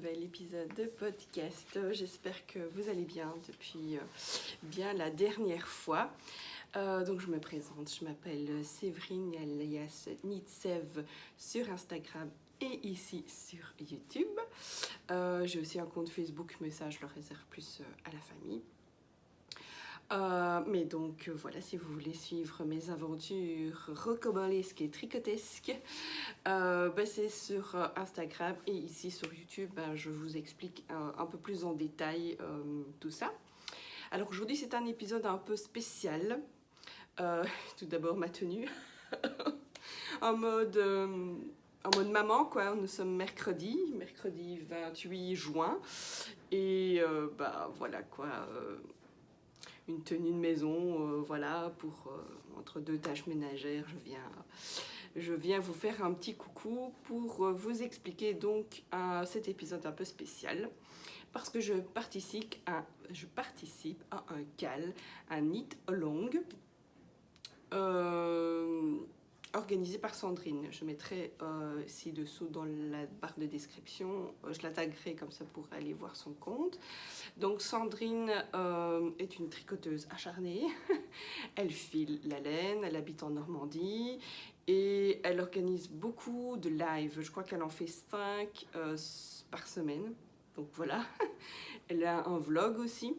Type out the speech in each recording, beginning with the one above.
nouvel épisode de podcast. J'espère que vous allez bien depuis bien la dernière fois. Donc je me présente, je m'appelle Séverine alias Nitsev sur Instagram et ici sur YouTube. J'ai aussi un compte Facebook, mais ça je le réserve plus à la famille. Mais donc voilà, si vous voulez suivre mes aventures rocambolesques et tricotesques, c'est sur Instagram et ici sur YouTube, je vous explique un peu plus en détail tout ça. Alors aujourd'hui c'est un épisode un peu spécial. Tout d'abord ma tenue en mode maman quoi. Nous sommes mercredi 28 juin et voilà quoi. Une tenue de maison, voilà, pour entre deux tâches ménagères, je viens vous faire un petit coucou pour vous expliquer donc cet épisode un peu spécial, parce que je participe à un CAL, un Knit Along, organisé par Sandrine. Je mettrai ci-dessous dans la barre de description, je la taguerai comme ça pour aller voir son compte. Donc Sandrine est une tricoteuse acharnée, elle file la laine, elle habite en Normandie et elle organise beaucoup de lives. Je crois qu'elle en fait 5 par semaine, donc voilà. Elle a un vlog aussi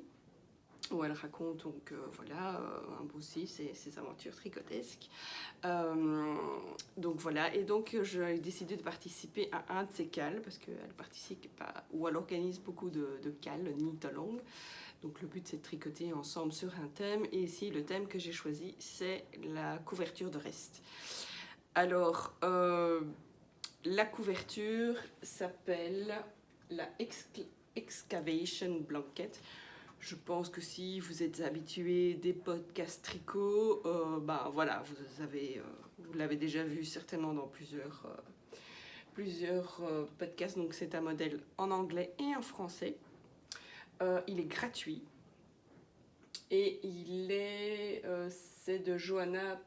où elle raconte donc un peu aussi ses aventures tricotesques. Donc voilà, et donc j'ai décidé de participer à un de ces cals parce qu'elle participe ou elle organise beaucoup de cals, Knit Along. Donc le but c'est de tricoter ensemble sur un thème, et ici le thème que j'ai choisi c'est la couverture de reste. Alors la couverture s'appelle la Excavation Blanket. Je pense que si vous êtes habitué des podcasts tricot, voilà, vous l'avez déjà vu certainement dans plusieurs podcasts. Donc c'est un modèle en anglais et en français. Il est gratuit et c'est de Johanna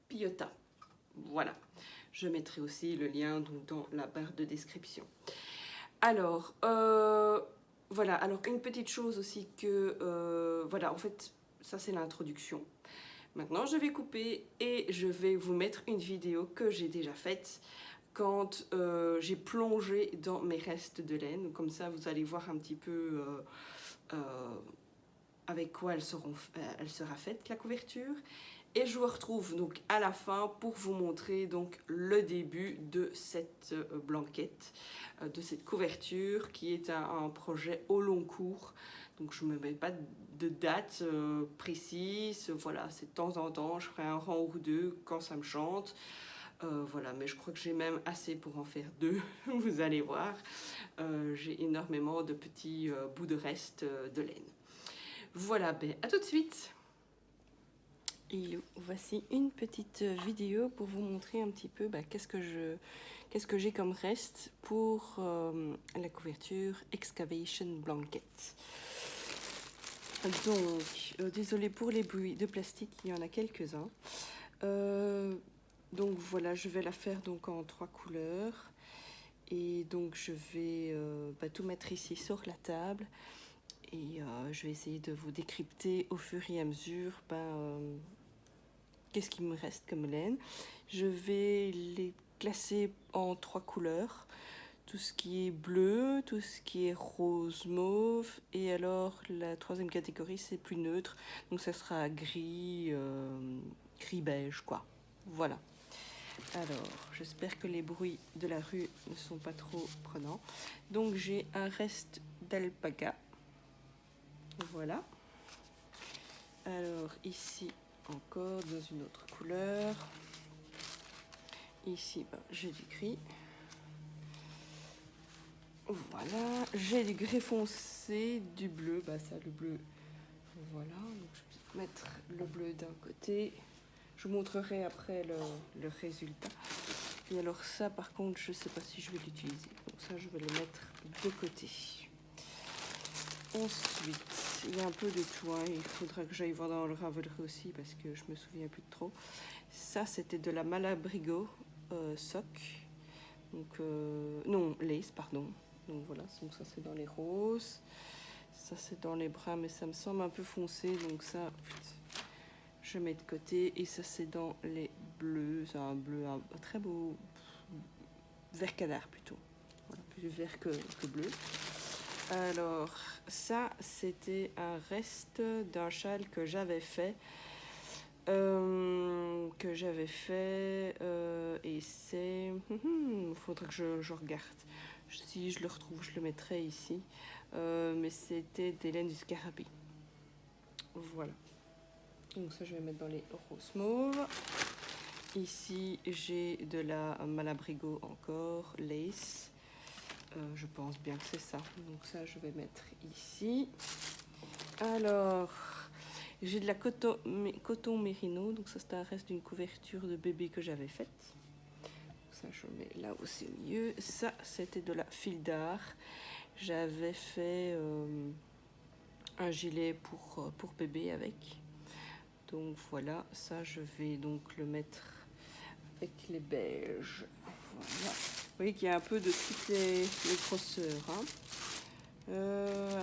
Piotta. Voilà, je mettrai aussi le lien donc, dans la barre de description. Alors, voilà, alors une petite chose aussi que, voilà, en fait, ça c'est l'introduction. Maintenant, je vais couper et je vais vous mettre une vidéo que j'ai déjà faite quand j'ai plongé dans mes restes de laine. Comme ça, vous allez voir un petit peu avec quoi elle sera faite, la couverture. Et je vous retrouve donc à la fin pour vous montrer donc le début de cette blanquette, de cette couverture qui est un projet au long cours. Donc je ne me mets pas de date précise, voilà, c'est de temps en temps, je ferai un rang ou deux quand ça me chante. Voilà, mais je crois que j'ai même assez pour en faire 2, vous allez voir. J'ai énormément de petits bouts de reste de laine. Voilà, à tout de suite. Et voici une petite vidéo pour vous montrer un petit peu qu'est-ce que j'ai comme reste pour la couverture Excavation Blanket. Donc, désolé pour les bruits de plastique, il y en a quelques-uns. Donc voilà, je vais la faire donc en 3 couleurs. Et donc je vais tout mettre ici sur la table. Et je vais essayer de vous décrypter au fur et à mesure qu'est-ce qui me reste comme laine. Je vais les classer en 3 couleurs. Tout ce qui est bleu, tout ce qui est rose mauve. Et alors la 3e catégorie c'est plus neutre. Donc ça sera gris, gris beige quoi. Voilà. Alors, j'espère que les bruits de la rue ne sont pas trop prenants. Donc j'ai un reste d'alpaga. Voilà. Alors ici encore dans une autre couleur. Ici j'ai du gris. Voilà, j'ai du gris foncé, du bleu. Ça le bleu. Voilà, donc je vais mettre le bleu d'un côté. Je vous montrerai après le résultat. Et alors ça par contre je sais pas si je vais l'utiliser. Donc ça je vais le mettre de côté. Ensuite, il y a un peu de tout, hein. Il faudra que j'aille voir dans le Ravelry aussi parce que je me souviens plus de trop. Ça, c'était de la Malabrigo sock. Donc, non, lace, pardon. Donc voilà, donc ça c'est dans les roses. Ça c'est dans les bruns, mais ça me semble un peu foncé, donc ça je mets de côté. Et ça c'est dans les bleus, c'est un bleu un très beau vert canard plutôt. Voilà, plus vert que bleu. Alors ça c'était un reste d'un châle que j'avais fait. Et c'est... Il faudrait que je regarde. Si je le retrouve, je le mettrai ici. Mais c'était des laines du scarabée. Voilà. Donc ça, je vais mettre dans les roses mauves. Ici, j'ai de la Malabrigo encore, lace. Je pense bien que c'est ça. Donc ça, je vais mettre ici. Alors... J'ai de la coton mérino, donc ça c'est un reste d'une couverture de bébé que j'avais faite. Ça je mets là aussi au milieu. Ça c'était de la fil d'art. J'avais fait un gilet pour bébé avec. Donc voilà, ça je vais donc le mettre avec les beiges. Voilà. Vous voyez qu'il y a un peu de toutes les grosseurs. Hein.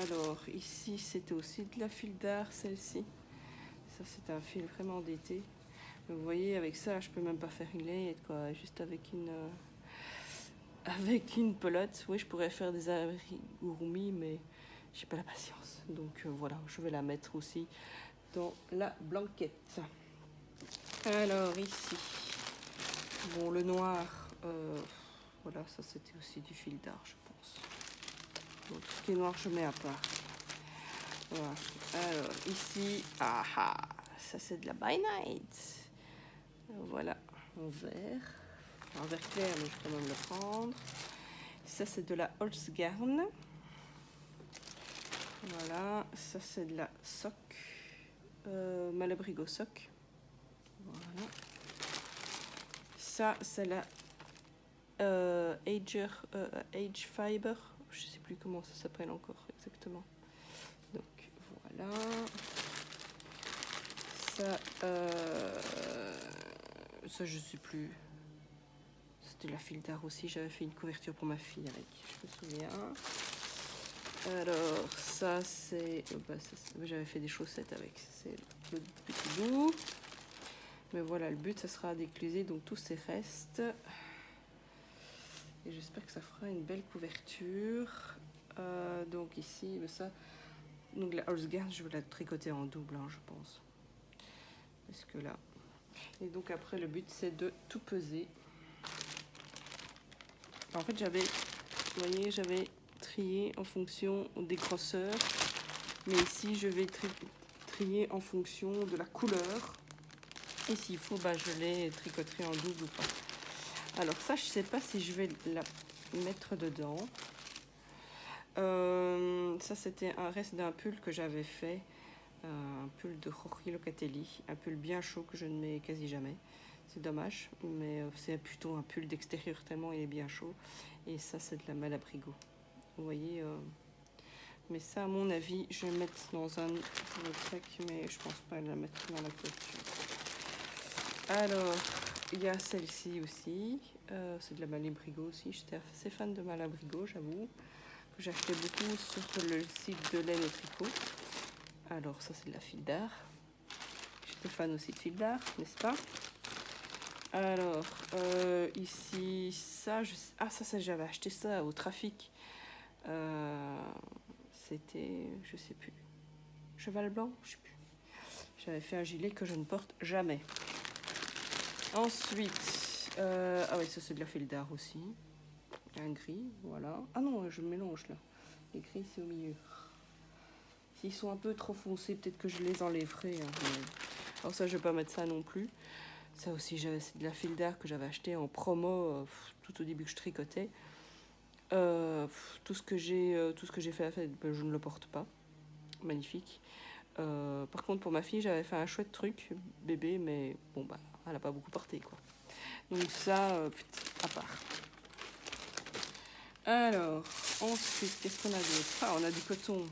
Alors ici c'était aussi de la fil d'art celle-ci. Ça c'est un fil vraiment d'été. Vous voyez avec ça je peux même pas faire une layette quoi, juste avec une pelote. Oui je pourrais faire des amigurumi mais j'ai pas la patience. Donc voilà, je vais la mettre aussi dans la blanquette. Alors ici, bon le noir, voilà ça c'était aussi du fil d'art je pense. Bon, tout ce qui est noir je mets à part. Voilà. Alors ici, ça c'est de la By Night. Voilà, en vert. Un vert clair, mais je vais quand même le prendre. Ça c'est de la Holzgarn. Voilà, ça c'est de la sock. Malabrigo sock. Voilà. Ça c'est la Age Fiber. Je sais plus comment ça s'appelle encore exactement. Donc voilà. Ça je sais plus. C'était la fil d'art aussi. J'avais fait une couverture pour ma fille avec. Je me souviens. Alors ça c'est. J'avais fait des chaussettes avec. C'est le petit bout. Mais voilà, le but ça sera d'écluser donc tous ces restes. Et j'espère que ça fera une belle couverture. Donc ici, ça. Donc la Holzgarn, je vais la tricoter en double, hein, je pense. Parce que là. Et donc après, le but c'est de tout peser. En fait, vous voyez, j'avais trié en fonction des grosseurs. Mais ici, je vais trier en fonction de la couleur. Et s'il faut, je les tricoterai en double ou pas. Alors ça, je sais pas si je vais la mettre dedans. Ça, c'était un reste d'un pull que j'avais fait. Un pull de Jorge Locatelli. Un pull bien chaud que je ne mets quasi jamais. C'est dommage, mais c'est plutôt un pull d'extérieur tellement il est bien chaud. Et ça, c'est de la Malabrigo. Vous voyez, mais ça, à mon avis, je vais mettre dans un sac, mais je pense pas la mettre dans la couverture. Alors, il y a celle-ci aussi. C'est de la Malabrigo aussi. J'étais assez fan de Malabrigo, j'avoue. Que j'achetais beaucoup sur le site de laine et tricot. Alors, ça, c'est de la fil d'art. J'étais fan aussi de fil d'art, n'est-ce pas? Alors, ici, ça, ça, j'avais acheté ça au trafic. C'était, je sais plus, cheval blanc, je sais plus. J'avais fait un gilet que je ne porte jamais. Ensuite, ah oui, ça c'est de la fil d'art aussi. Un gris, voilà. Ah non, je mélange là. Les gris, c'est au milieu. S'ils sont un peu trop foncés, peut-être que je les enlèverai. Hein, mais... Alors ça, je vais pas mettre ça non plus. Ça aussi, c'est de la fil d'art que j'avais acheté en promo tout au début que je tricotais. Tout ce que j'ai fait, je ne le porte pas. Magnifique. Par contre, pour ma fille, j'avais fait un chouette truc, bébé, mais bon, elle n'a pas beaucoup porté, quoi. Donc ça, à part. Alors, ensuite, qu'est-ce qu'on a d'autre? On a du coton.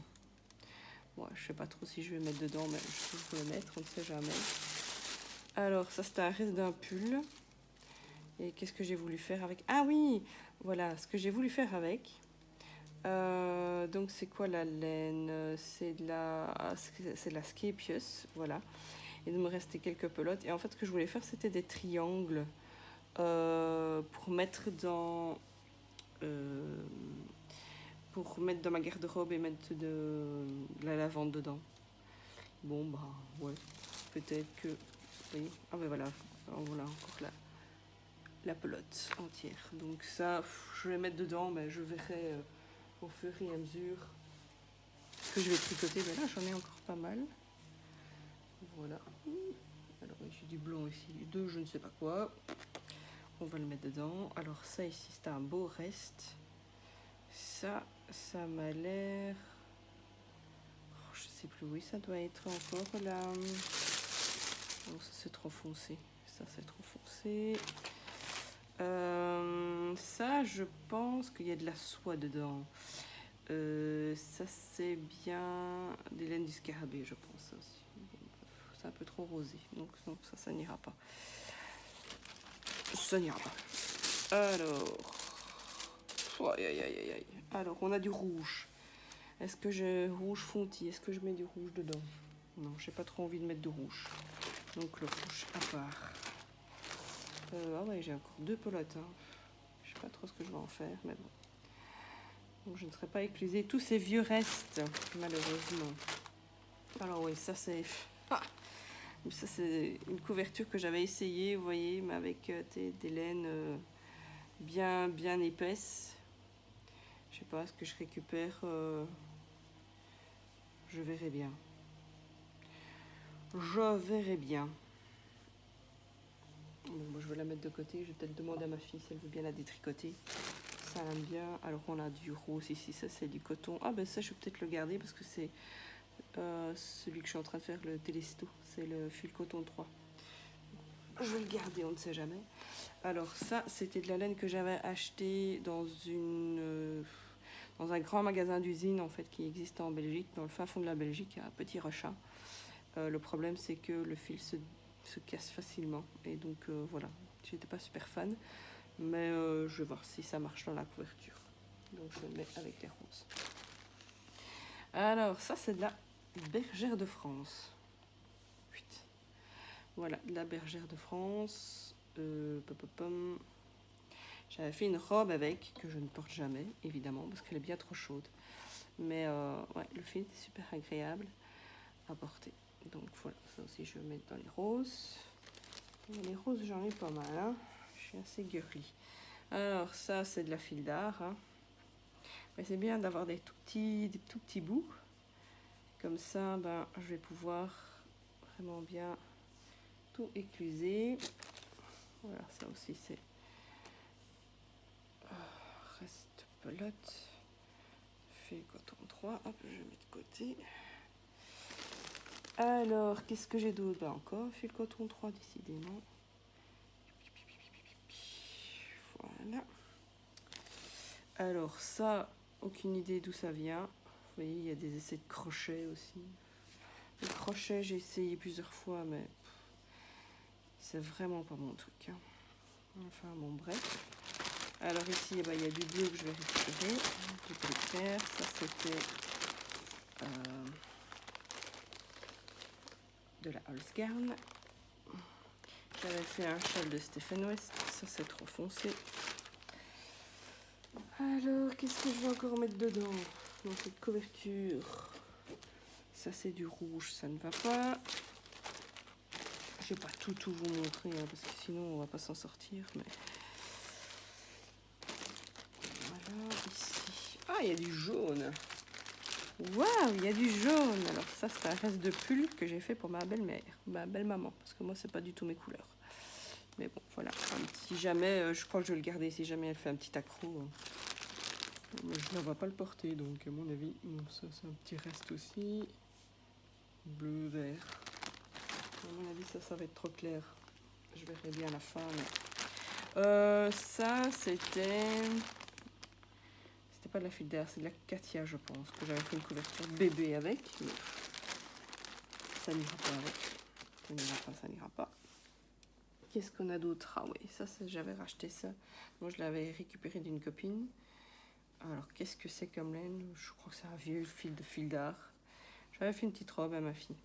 Bon, je sais pas trop si je vais mettre dedans, mais je vais le mettre, on ne sait jamais. Alors, ça, c'était un reste d'un pull. Et qu'est-ce que j'ai voulu faire avec? Ah oui, voilà, ce que j'ai voulu faire avec. Donc c'est quoi la laine? C'est de la Scapius, voilà. Il me restait quelques pelotes. Et en fait, ce que je voulais faire, c'était des triangles pour mettre dans ma garde-robe et mettre de la lavande dedans. Bon, bah ouais, peut-être que... Vous voyez? Ah ben voilà, voilà encore la pelote entière. Donc ça, je vais mettre dedans, mais je verrai au fur et à mesure que je vais tricoter. Mais là, j'en ai encore pas mal. Voilà. Alors, j'ai du blanc ici, de je ne sais pas quoi. On va le mettre dedans. Alors ça ici, c'est un beau reste. Ça m'a l'air... Oh, je sais plus, oui, ça doit être encore là. Non, ça c'est trop foncé. Ça c'est trop foncé. Ça, je pense qu'il y a de la soie dedans. Ça c'est bien des laines du scarabée, je pense ça aussi. C'est un peu trop rosé, donc non, ça n'ira pas. Ça n'ira pas. Alors, aïe, aïe, aïe, aïe. Alors, on a du rouge. Est-ce que j'ai rouge fonti? Est-ce que je mets du rouge dedans? Non, j'ai pas trop envie de mettre de rouge. Donc le rouge à part. Ah ouais, j'ai encore 2 pelotes. Hein. Je sais pas trop ce que je vais en faire, mais bon. Donc je ne serai pas éclusée tous ces vieux restes, malheureusement. Alors oui, ça c'est... Ah, ça c'est une couverture que j'avais essayée, vous voyez, mais avec des laines bien épaisses. Je sais pas, ce que je récupère, je verrai bien. Je verrai bien. Bon, moi, je vais la mettre de côté. Je vais peut-être demander à ma fille si elle veut bien la détricoter. Ça aime bien. Alors on a du rose ici, ça c'est du coton. Ah ben ça je vais peut-être le garder parce que c'est celui que je suis en train de faire, le Télésto. C'est le fil coton 3. Je vais le garder, on ne sait jamais. Alors ça, c'était de la laine que j'avais acheté dans un grand magasin d'usine en fait qui existe en Belgique, dans le fin fond de la Belgique, à Petit Rochin. Le problème c'est que le fil se casse facilement et donc voilà, j'étais pas super fan, mais je vais voir si ça marche dans la couverture. Donc je le mets avec les roses. Alors ça c'est de la Bergère de France. Voilà, de la Bergère de France. J'avais fait une robe avec, que je ne porte jamais, évidemment, parce qu'elle est bien trop chaude. Mais ouais, le fil est super agréable à porter. Donc voilà, ça aussi je vais mettre dans les roses. Et les roses, j'en ai pas mal, hein. Je suis assez girly. Alors ça, c'est de la fil d'art. Hein. Mais c'est bien d'avoir des tout petits bouts. Comme ça, ben, je vais pouvoir vraiment bien tout écluser. Voilà, ça aussi c'est reste pelote. Fil coton 3. Hop, je mets de côté. Alors, qu'est-ce que j'ai d'autre? Ben encore, fil coton 3, décidément. Voilà. Alors ça, aucune idée d'où ça vient. Vous voyez, il y a des essais de crochet aussi. Le crochet, j'ai essayé plusieurs fois, mais c'est vraiment pas mon truc. Hein. Enfin, bon, bref. Alors ici, eh ben, il y a du bleu que je vais récupérer. Du bleu clair. Ça, c'était de la Holzgarn. J'avais fait un châle de Stephen West. Ça, c'est trop foncé. Alors, qu'est-ce que je vais encore mettre dedans? Dans cette couverture. Ça, c'est du rouge. Ça ne va pas. Je vais pas tout vous montrer, hein, parce que sinon, on va pas s'en sortir. Mais... Voilà, ici. Ah, il y a du jaune. Waouh, il y a du jaune. Alors ça, c'est un reste de pull que j'ai fait pour ma belle-mère, ma belle-maman, parce que moi, c'est pas du tout mes couleurs. Mais bon, voilà. Si jamais, je crois que je vais le garder, si jamais elle fait un petit accro. Je ne vais pas le porter, donc à mon avis, bon, ça c'est un petit reste aussi. Bleu, vert. À mon avis, ça va être trop clair. Je verrai bien à la fin. Mais... ça, c'était pas de la fil d'air, c'est de la Katia, je pense, que j'avais fait une couverture bébé avec. Mais ça n'ira pas avec. Ça n'ira pas. Qu'est-ce qu'on a d'autre? Ah oui, ça, j'avais racheté ça. Moi, je l'avais récupéré d'une copine. Alors, qu'est-ce que c'est comme laine? Je crois que c'est un vieux fil de fil d'art. J'avais fait une petite robe à ma fille.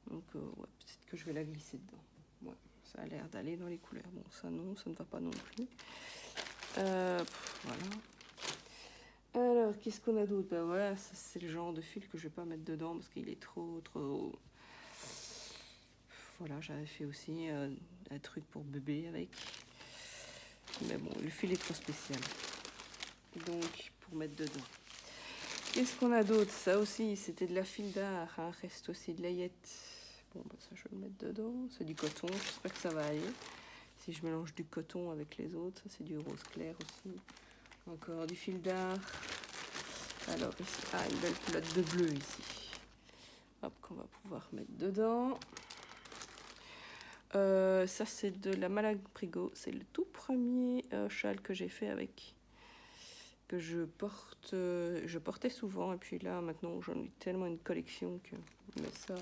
Donc, ouais, peut-être que je vais la glisser dedans. Ouais, ça a l'air d'aller dans les couleurs. Bon, ça non, ça ne va pas non plus. Voilà. Alors, qu'est-ce qu'on a d'autre? Ben voilà, ça c'est le genre de fil que je vais pas mettre dedans parce qu'il est trop. Voilà, j'avais fait aussi un truc pour bébé avec. Mais bon, le fil est trop spécial. Donc, pour mettre dedans. Qu'est-ce qu'on a d'autre? Ça aussi, c'était de la fil d'art. Hein. Reste aussi de layette. Bon, ben ça, je vais le mettre dedans. C'est du coton. J'espère que ça va aller. Si je mélange du coton avec les autres, ça c'est du rose clair aussi. Encore du fil d'art. Alors, ici, une belle culotte de bleu ici. Hop, qu'on va pouvoir mettre dedans. Ça, c'est de la Malabrigo. C'est le tout premier châle que j'ai fait avec. Que je portais souvent. Et puis là, maintenant, j'en ai tellement une collection que. Mais ça,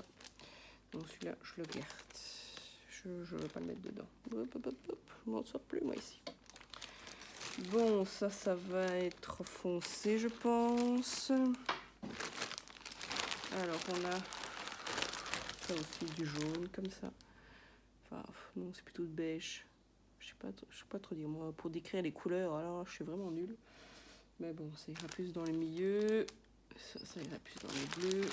donc celui-là, je le garde. Je ne vais pas le mettre dedans. Hop, hop, hop, hop. Je m'en sors plus, moi, ici. Bon, ça va être foncé, je pense. Alors, on a ça aussi, du jaune, comme ça. Enfin, non, c'est plutôt de beige. Je sais pas trop dire. Moi, pour décrire les couleurs, alors je suis vraiment nulle. Mais bon, ça ira plus dans les milieux. Ça ira plus dans les bleus.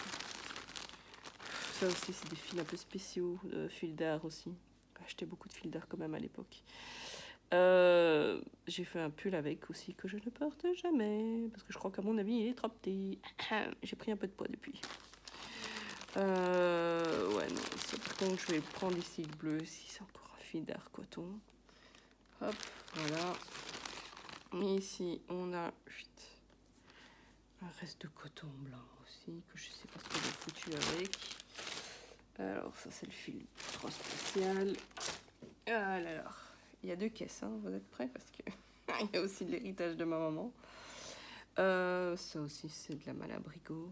Ça aussi, c'est des fils un peu spéciaux, de fil d'art aussi. J'ai acheté beaucoup de fils d'art quand même à l'époque. J'ai fait un pull avec aussi que je ne porte jamais parce que je crois qu'à mon avis il est trop petit. J'ai pris un peu de poids depuis. Ouais, non, ça, par contre je vais prendre ici le bleu si c'est encore un fil d'art coton. Hop, voilà. Et ici on a un reste de coton blanc aussi que je sais pas ce que j'ai foutu avec. Alors ça c'est le fil trop spécial. Alors il y a 2 caisses, hein. Vous êtes prêts parce que il y a aussi de l'héritage de ma maman. Ça aussi c'est de la Malabrigo.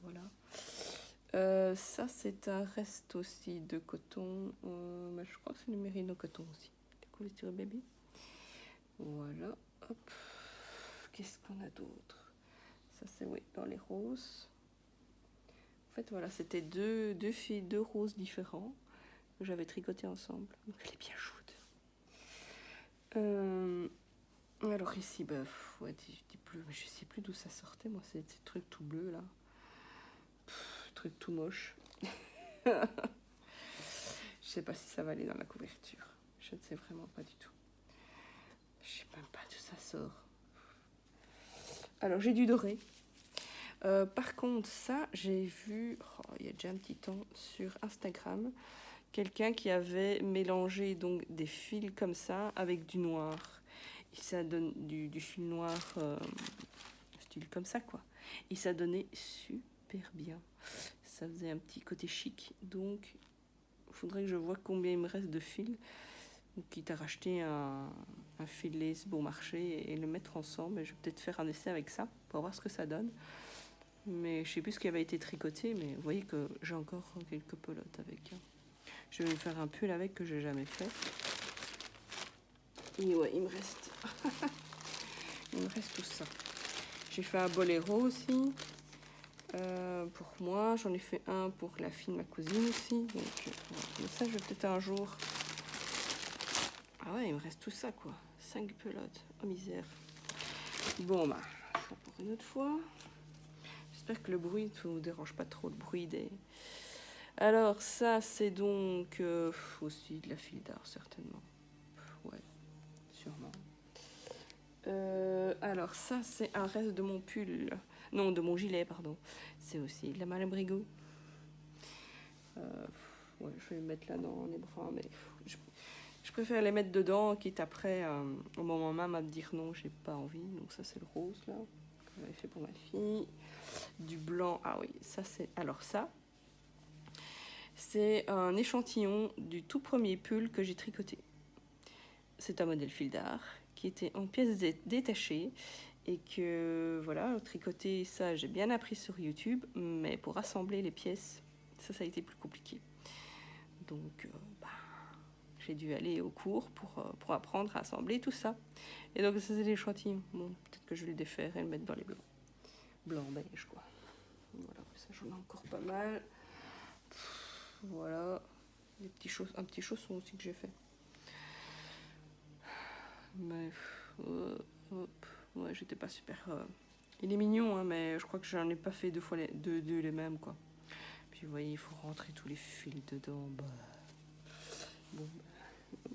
Voilà. Ça c'est un reste aussi de coton. Mais je crois que c'est du mérino coton aussi. La couverture bébé. Voilà. Hop. Qu'est-ce qu'on a d'autre? Ça c'est oui dans les roses. En fait voilà, c'était deux roses différents que j'avais tricoté ensemble. Donc elle est bien chaude. Alors ici, bah, ouais, des bleus, mais je sais plus d'où ça sortait, moi, ces trucs tout bleus là. Truc tout moche. Je sais pas si ça va aller dans la couverture. Je ne sais vraiment pas du tout. Je sais même pas d'où ça sort. Alors j'ai du doré. Par contre, ça, j'ai vu, il y a déjà un petit temps, sur Instagram, quelqu'un qui avait mélangé donc des fils comme ça avec du noir. Et ça donne du fil noir, style comme ça quoi. Et ça donnait super bien. Ça faisait un petit côté chic. Donc, il faudrait que je vois combien il me reste de fils. Donc, quitte à racheter un fil lace bon marché et le mettre ensemble. Et je vais peut-être faire un essai avec ça pour voir ce que ça donne. Mais je sais plus ce qui avait été tricoté. Mais vous voyez que j'ai encore quelques pelotes avec. Je vais me faire un pull avec que j'ai jamais fait. Et ouais, il me reste. Il me reste tout ça. J'ai fait un boléro aussi. Pour moi, j'en ai fait un pour la fille de ma cousine aussi. Donc, mais ça, je vais peut-être un jour. Ah ouais, il me reste tout ça quoi. 5 pelotes. Oh misère. Bon, bah, ça pour une autre fois. J'espère que le bruit ne vous dérange pas trop, le bruit des. Alors, ça, c'est donc aussi de la fil d'art, certainement. Ouais, sûrement. Alors, ça, c'est un reste de mon pull. Non, de mon gilet, pardon. C'est aussi de la Malabrigo. Ouais, je vais le mettre là dans les bras, mais je préfère les mettre dedans, quitte après, au moment même, à me dire non, j'ai pas envie. Donc ça, c'est le rose, là, que j'avais fait pour ma fille. Du blanc, ah oui, ça, c'est... Alors ça, c'est un échantillon du tout premier pull que j'ai tricoté. C'est un modèle fil d'art qui était en pièces détachées et que, voilà, tricoter ça, j'ai bien appris sur YouTube, mais pour assembler les pièces, ça a été plus compliqué. Donc, j'ai dû aller au cours pour apprendre à assembler tout ça. Et donc, ça, c'est l'échantillon. Bon, peut-être que je vais le défaire et le mettre dans les blancs. Blanc-beige, quoi. Voilà, ça, j'en ai encore pas mal. Voilà. Un petit chausson aussi que j'ai fait. Mais, hop. Ouais, j'étais pas super... Il est mignon, hein, mais je crois que j'en ai pas fait deux les mêmes, quoi. Puis, vous voyez, il faut rentrer tous les fils dedans. Bah. Bon,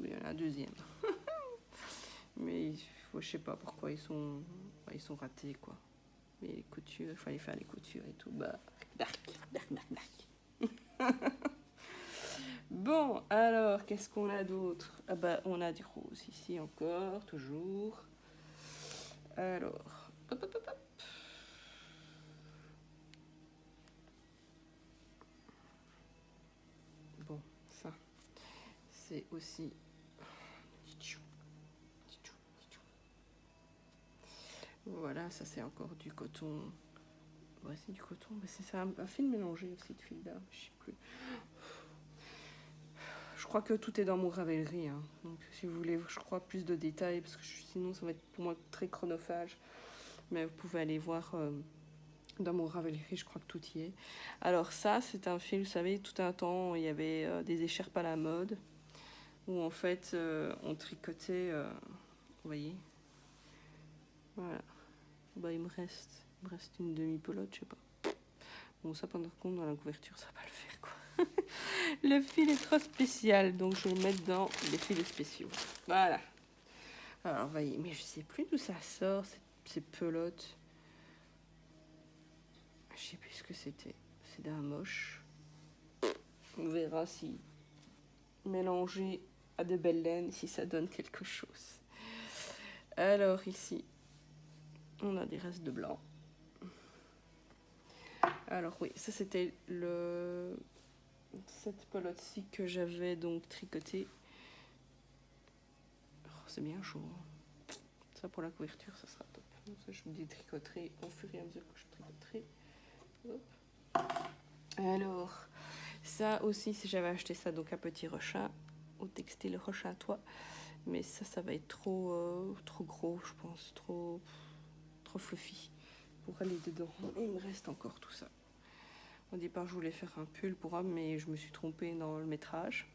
il y en a un deuxième. Mais je sais pas pourquoi ils sont ratés, quoi. Mais les coutures, il fallait faire les coutures et tout. Bah, dark. Bon, alors, qu'est-ce qu'on a d'autre? Ah bah, on a du rose ici encore, toujours. Alors, hop. Bon, ça, c'est aussi... Voilà, ça c'est encore du coton. Ouais, c'est du coton, mais c'est un fil mélangé aussi de fil d'art, je sais plus. Je crois que tout est dans mon Ravelry, hein. Donc si vous voulez, je crois, plus de détails, parce que sinon ça va être pour moi très chronophage. Mais vous pouvez aller voir dans mon Ravelry, je crois que tout y est. Alors ça, c'est un fil, vous savez, tout un temps, il y avait des écharpes à la mode, où en fait, on tricotait, vous voyez. Voilà. Bah, il me reste une demi-pelote, je sais pas. Bon, ça, par contre, dans la couverture, ça va pas le faire, quoi. Le fil est trop spécial, donc je vais le mettre dans les fils spéciaux. Voilà. Alors, voyez, mais je sais plus d'où ça sort, ces pelotes. Je sais plus ce que c'était. C'est d'un moche. On verra si mélanger à de belles laines, si ça donne quelque chose. Alors, ici, on a des restes de blanc. Alors oui, ça c'était cette pelote-ci que j'avais donc tricotée. Oh, c'est bien chaud. Hein. Ça pour la couverture, ça sera top. Donc ça, je vous détricoterai au fur et à mesure que je tricoterai. Hop. Alors, ça aussi, si j'avais acheté ça, donc un petit rochat, au textile rochat à toi. Mais ça va être trop gros, je pense, trop fluffy pour aller dedans. Et il me reste encore tout ça. Au départ, je voulais faire un pull pour homme, mais je me suis trompée dans le métrage.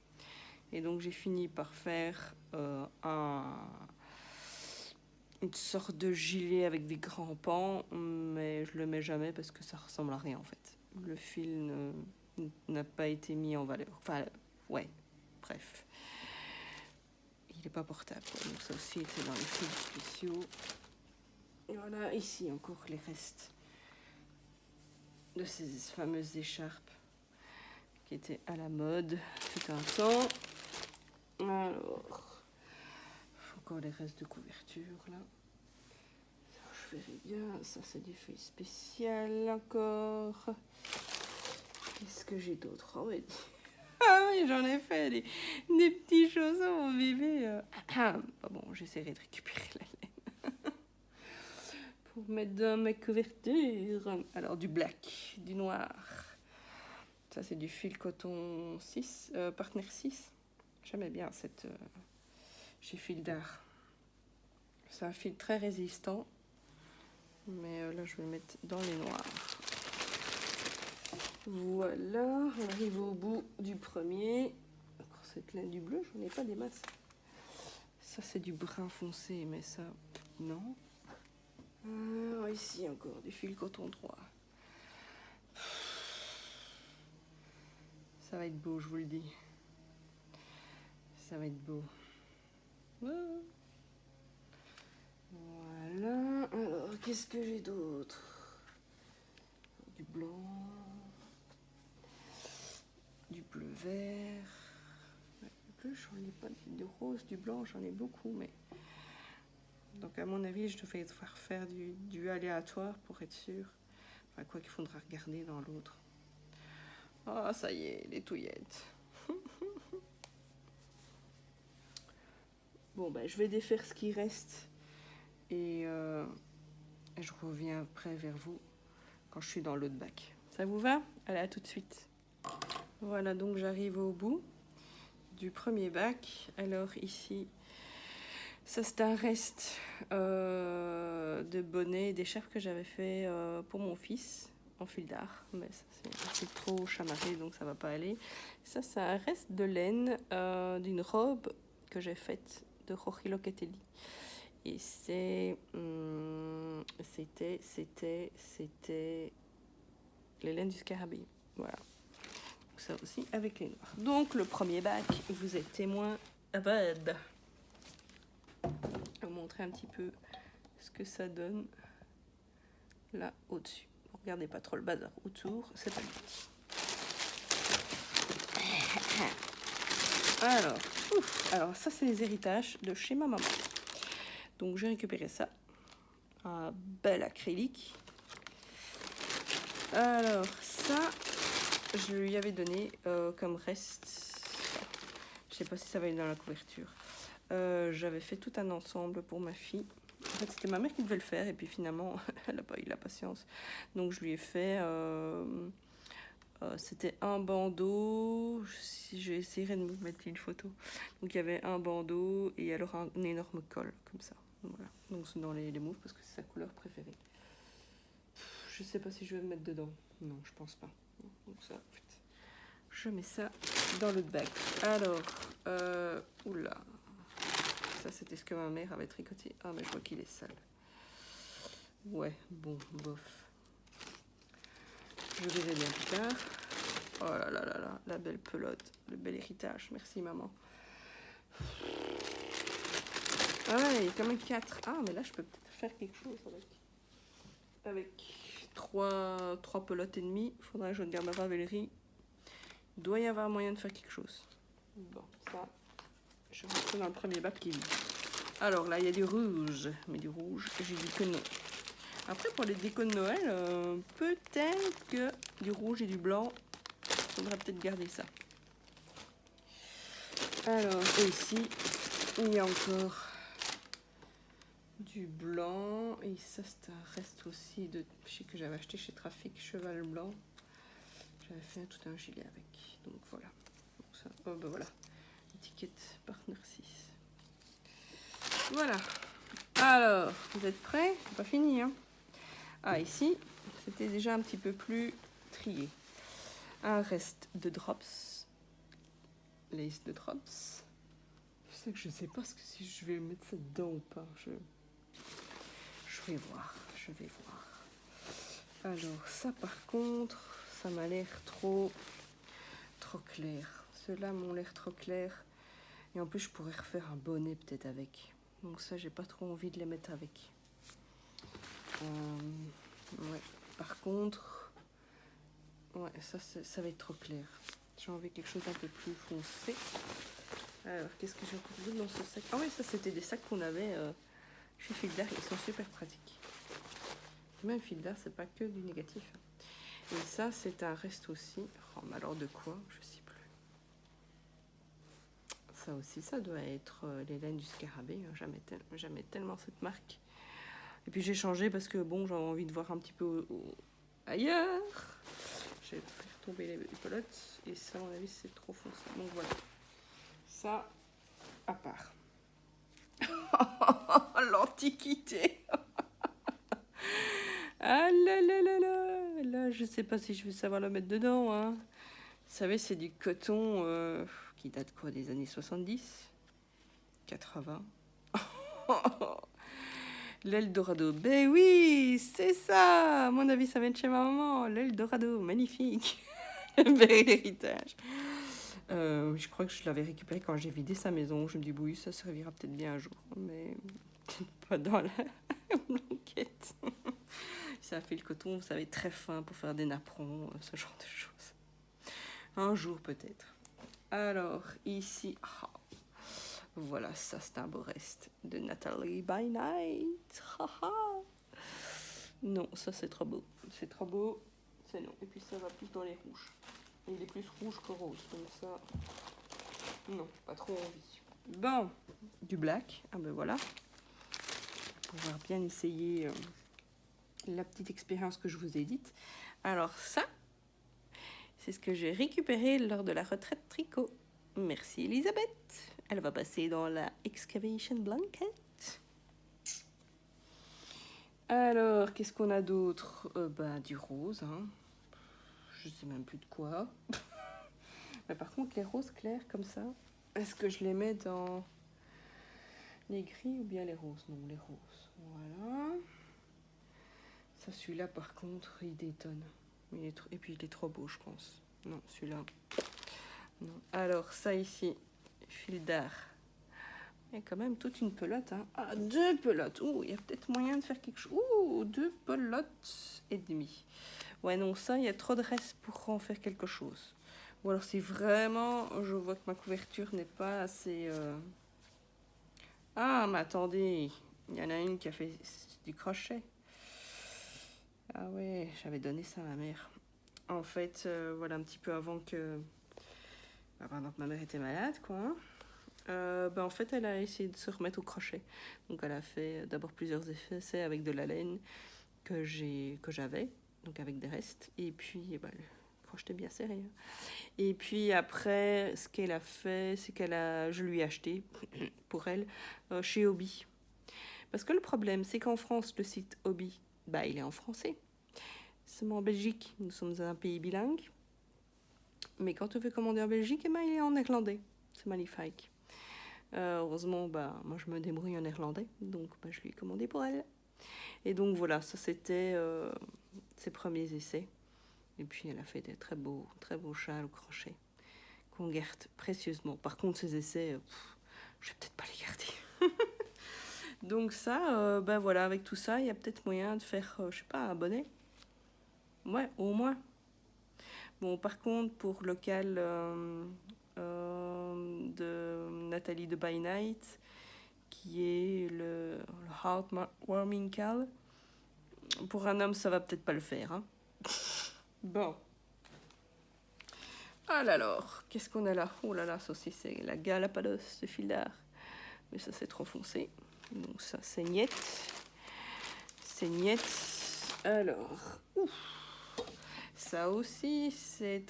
Et donc, j'ai fini par faire une sorte de gilet avec des grands pans, mais je le mets jamais parce que ça ressemble à rien, en fait. Le fil n'a pas été mis en valeur. Enfin, ouais, bref. Il n'est pas portable, quoi. Donc ça aussi était dans les fils spéciaux. Et voilà, ici encore les restes de ces fameuses écharpes qui étaient à la mode tout un temps. Alors, encore les restes de couverture là. Ça, je verrai bien. Ça, c'est du feuille spécial encore. Qu'est-ce que j'ai d'autre? Oh, oui. Ah oui, j'en ai fait des petits chaussons, mon bébé. Bon, j'essaierai de récupérer la laine pour mettre dans ma couverture. Alors, du black, du noir. Ça, c'est du fil coton 6, Partner 6. J'aimais bien cette chez Fil d'Art. C'est un fil très résistant. Mais là, je vais le mettre dans les noirs. Voilà, on arrive au bout du premier. Encore cette laine du bleu, j'en ai pas des masses. Ça, c'est du brun foncé, mais ça, non. Ici, encore du fil coton 3. Ça va être beau, je vous le dis. Ça va être beau. Voilà. Alors, qu'est-ce que j'ai d'autre? Du blanc. Du bleu vert. Du bleu, j'en ai pas. Du rose, du blanc, j'en ai beaucoup, mais... Donc, à mon avis, je devrais devoir faire du aléatoire pour être sûr. Enfin, quoi qu'il faudra regarder dans l'autre. Ah, ça y est, les touillettes. Bon, ben, je vais défaire ce qui reste. Et je reviens après vers vous quand je suis dans l'autre bac. Ça vous va? Allez, à tout de suite. Voilà, donc j'arrive au bout du premier bac. Alors ici, ça c'est un reste de bonnets et d'écharpes que j'avais fait pour mon fils en fil d'art. Mais ça c'est trop chamarré donc ça va pas aller. Ça c'est un reste de laine d'une robe que j'ai faite de Jorge Locatelli. Et c'était les laines du scarabée. Voilà. Donc ça aussi avec les noirs. Donc le premier bac, vous êtes témoin aveugle. Je vais vous montrer un petit peu ce que ça donne là au-dessus. Regardez pas trop le bazar autour, c'est pas petit. Alors ça c'est les héritages de chez ma maman. Donc j'ai récupéré ça, un bel acrylique. Alors ça, je lui avais donné comme reste, je sais pas si ça va être dans la couverture. J'avais fait tout un ensemble pour ma fille. En fait, c'était ma mère qui devait le faire et puis finalement, elle n'a pas eu la patience. Donc je lui ai fait, c'était un bandeau, si j'essaierai de me mettre une photo. Donc il y avait un bandeau et alors un énorme col comme ça. Voilà. Donc c'est dans les mauves parce que c'est sa couleur préférée. Je sais pas si je vais me mettre dedans. Non, je pense pas. Donc ça, je mets ça dans l'autre bac. Alors, oula. Ça, c'était ce que ma mère avait tricoté. Ah, mais je vois qu'il est sale. Ouais, bon, bof. Je verrai bien plus tard. Oh là là là là, la belle pelote, le bel héritage. Merci, maman. Ah ouais, il y a quand même 4. Ah, mais là, je peux peut-être faire quelque chose avec 3 pelotes et demie. Il faudra que je regarde ma Ravelry. Il doit y avoir moyen de faire quelque chose. Bon, ça, je vais mettre dans le premier bac qui est vide. Alors là, il y a du rouge. Mais du rouge, j'ai dit que non. Après, pour les décos de Noël, peut-être que du rouge et du blanc, il faudra peut-être garder ça. Alors, et ici, il y a encore du blanc. Et ça, c'est un reste aussi de que j'avais acheté chez Trafic, cheval blanc. J'avais fait tout un gilet avec. Donc voilà. Donc ça, oh, ben voilà. Étiquette Partner 6. Voilà. Alors, vous êtes prêts? C'est pas fini, hein? Ah, ici, c'était déjà un petit peu plus trié. Un reste de drops. Lace de drops. Je sais pas si je vais mettre ça dedans ou pas. Je vais voir. Je vais voir. Alors, ça par contre, ça m'a l'air trop clair. Ceux-là m'ont l'air trop clair. Et en plus, je pourrais refaire un bonnet peut-être avec. Donc ça, j'ai pas trop envie de les mettre avec. Ouais. Par contre, ouais, ça va être trop clair. J'ai envie de quelque chose d'un peu plus foncé. Alors, qu'est-ce que j'ai encore dans ce sac? Ah oui, ça, c'était des sacs qu'on avait chez Fil d'Art. Ils sont super pratiques. Même Fil d'Art, c'est pas que du négatif. Et ça, c'est un reste aussi. Oh, mais alors de quoi? Je sais plus. Ça aussi, ça doit être les laines du scarabée. J'aimais tellement cette marque. Et puis j'ai changé parce que bon, j'avais envie de voir un petit peu ailleurs. J'ai fait tomber les pelotes et ça, à mon avis, c'est trop foncé. Donc voilà. Ça, à part. L'antiquité. Ah là là là là. Là, je sais pas si je vais savoir le mettre dedans. Hein. Vous savez, c'est du coton qui date quoi, des années 70, 80. L'Eldorado. Ben oui, c'est ça. À mon avis, ça vient de chez ma maman. L'Eldorado, magnifique. Bel héritage. Je crois que je l'avais récupéré quand j'ai vidé sa maison. Je me dis, oui, ça servira peut-être bien un jour. Mais pas dans la blanquette. Ça a fait le coton, vous savez, très fin pour faire des napperons, ce genre de choses. Un jour peut-être. Alors, ici... Oh. Voilà, ça c'est un beau reste de Natalie by Night. Non, ça c'est trop beau. C'est trop beau, c'est non. Et puis ça va plus dans les rouges. Il est plus rouge que rose, donc ça... Non, pas trop envie. Bon, du black. Ah ben voilà. Pour pouvoir bien essayer la petite expérience que je vous ai dite. Alors ça, c'est ce que j'ai récupéré lors de la retraite tricot. Merci Elisabeth. Elle va passer dans la excavation blanket. Alors, qu'est-ce qu'on a d'autre? Du rose, hein. Je sais même plus de quoi. Mais par contre, les roses clairs comme ça, est-ce que je les mets dans les gris ou bien les roses? Non, les roses. Voilà. Ça, celui-là, par contre, il détonne. Et puis, il est trop beau, je pense. Non, celui-là. Non. Alors, ça ici, fil d'art. Il y a quand même toute une pelote. Hein. Ah, 2 pelotes. Ouh, il y a peut-être moyen de faire quelque chose. Ouh, 2 pelotes et demie. Ouais, non, ça, il y a trop de reste pour en faire quelque chose. Ou alors, si vraiment, je vois que ma couverture n'est pas assez... Ah, mais attendez, il y en a une qui a fait du crochet. Ah ouais, j'avais donné ça à ma mère. En fait, voilà, un petit peu avant que... pendant que ma mère était malade, quoi. En fait, elle a essayé de se remettre au crochet. Donc, elle a fait d'abord plusieurs essais avec de la laine que j'avais, donc avec des restes. Et puis, le crochet bien serré. Et puis après, ce qu'elle a fait, c'est je lui ai acheté pour elle chez Hobby. Parce que le problème, c'est qu'en France, le site Hobby, il est en français. Seulement en Belgique, nous sommes un pays bilingue. Mais quand on veut commander en Belgique, il est en néerlandais. C'est magnifique. Heureusement, moi je me débrouille en néerlandais, donc je lui ai commandé pour elle. Et donc voilà, ça c'était ses premiers essais. Et puis elle a fait des très beaux châles au crochet qu'on garde précieusement. Par contre, ces essais, je vais peut-être pas les garder. Donc ça, voilà, avec tout ça, il y a peut-être moyen de faire, je sais pas, un bonnet. Ouais, au moins. Bon, par contre, pour le cal de Nathalie de By Night, qui est le Heartwarming Cal, pour un homme, ça va peut-être pas le faire. Hein. Bon. Alors, qu'est-ce qu'on a là? Oh là là, ça aussi, c'est la Galapados de fil d'art. Mais ça, c'est trop foncé. Donc ça, c'est niet. C'est niet. Alors, ouf. Ça aussi, c'est